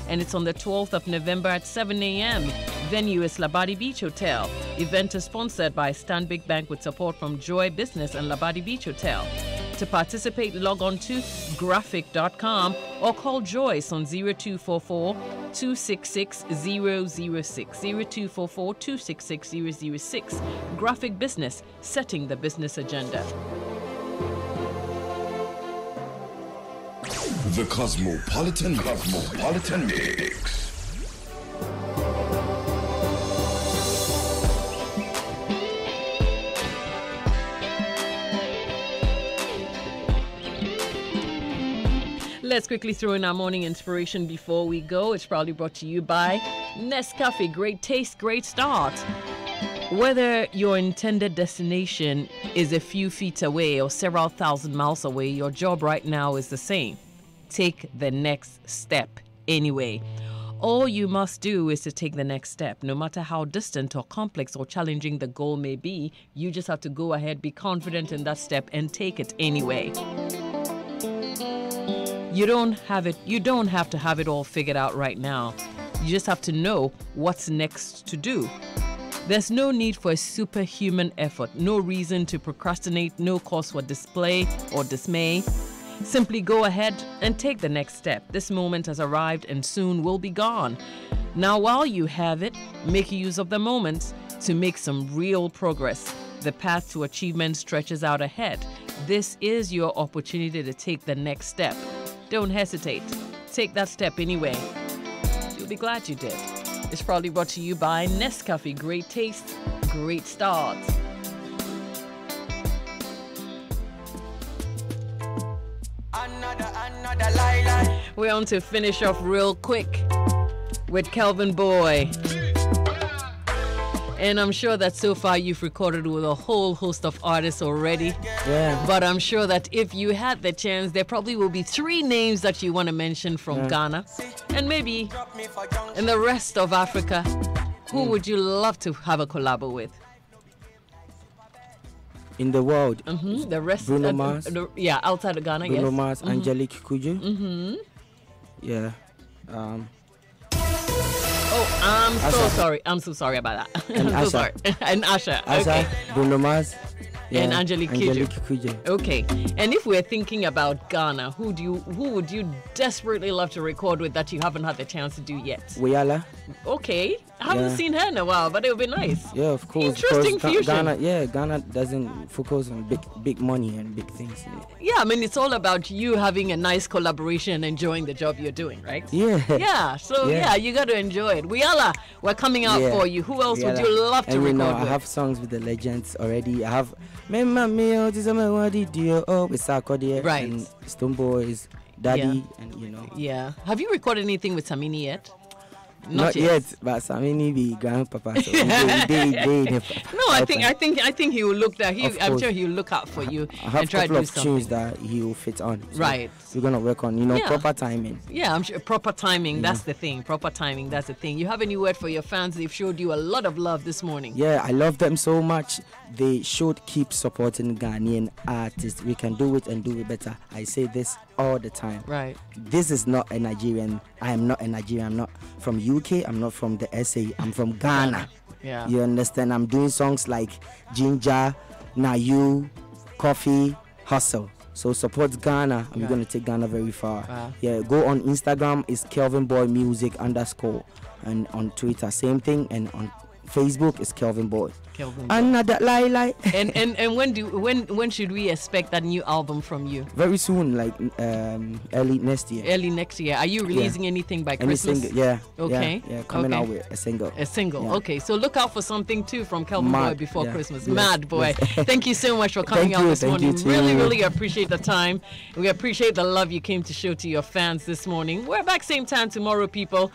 And it's on the 12th of November at 7 a.m. Venue is Labadi Beach Hotel. Event is sponsored by Stanbic Bank with support from Joy Business and Labadi Beach Hotel. To participate, log on to graphic.com or call Joyce on 0244 266 006. 0244 266 006. Graphic Business, setting the business agenda. The Cosmopolitan Mix. Let's quickly throw in our morning inspiration before we go. It's proudly brought to you by Nescafe. Great taste, great start. Whether your intended destination is a few feet away or several thousand miles away, your job right now is the same. Take the next step anyway. All you must do is to take the next step. No matter how distant or complex or challenging the goal may be, you just have to go ahead, be confident in that step, and take it anyway. You don't have to have it all figured out right now. You just have to know what's next to do. There's no need for a superhuman effort, no reason to procrastinate, no cause for display or dismay. Simply go ahead and take the next step. This moment has arrived and soon will be gone. Now, while you have it, make use of the moment to make some real progress. The path to achievement stretches out ahead. This is your opportunity to take the next step. Don't hesitate. Take that step anyway. You'll be glad you did. It's probably brought to you by Nescafe. Great taste, great start. We're on to finish off real quick with Kelvin Boy. And I'm sure that so far you've recorded with a whole host of artists already. Yeah. But I'm sure that if you had the chance, there probably will be 3 names that you want to mention from Ghana. And maybe in the rest of Africa. Who would you love to have a collabo with? In the world. The rest Bruno Mars. Outside of Ghana, Bruno Mars, Angelique Kidjo. Yeah. I'm so sorry. I'm so sorry about that. And I'm so sorry. And Asha. Okay. Bruno Mars. Yeah. And Angelique Kidjo. Kidjo. Okay. And if we're thinking about Ghana, who would you desperately love to record with that you haven't had the chance to do yet? Wayala. Okay. I haven't seen her in a while, but it would be nice. Yeah, of course. Interesting fusion. Ghana doesn't focus on big money and big things. Yeah, I mean, it's all about you having a nice collaboration and enjoying the job you're doing, right? Yeah. Yeah, so you got to enjoy it. We're coming out for you. Who else would you love to record with? I have songs with the legends already. I have with Sarkodie and Stone Boys, Daddy, and Yeah. Have you recorded anything with Samini yet? Not yet, but Samini be grandpapa. So no, I think he will look that. I'm sure he will look out for you and try to do something. I have a couple of tunes that he will fit on. So right. We're gonna work on, proper timing. Yeah, I'm sure proper timing. That's the thing. Proper timing. That's the thing. You have any word for your fans? They've showed you a lot of love this morning. Yeah, I love them so much. They should keep supporting Ghanaian artists. We can do it and do it better. I say this all the time. Right. This is not a Nigerian. I am not a Nigerian. I'm not from UK. I'm not from the SA. I'm from Ghana. Yeah. You understand? I'm doing songs like Ginger, Nayu, Coffee, Hustle. So support Ghana, and we're going to take Ghana very far. Wow. Yeah, go on Instagram, it's Kelvin Boy Music _ and on Twitter, same thing, and on Facebook, it's Kelvin Boy. Another lie. And when should we expect that new album from you? Very soon, like early next year. Early next year. Are you releasing anything by Christmas? Single, yeah. Okay. Yeah, coming out with a single. A single. Yeah. Okay, so look out for something too from Kelvin Boy before Christmas. Yes. Mad Boy. Thank you so much for coming out this morning. Really appreciate the time. We appreciate the love you came to show to your fans this morning. We're back same time tomorrow, people.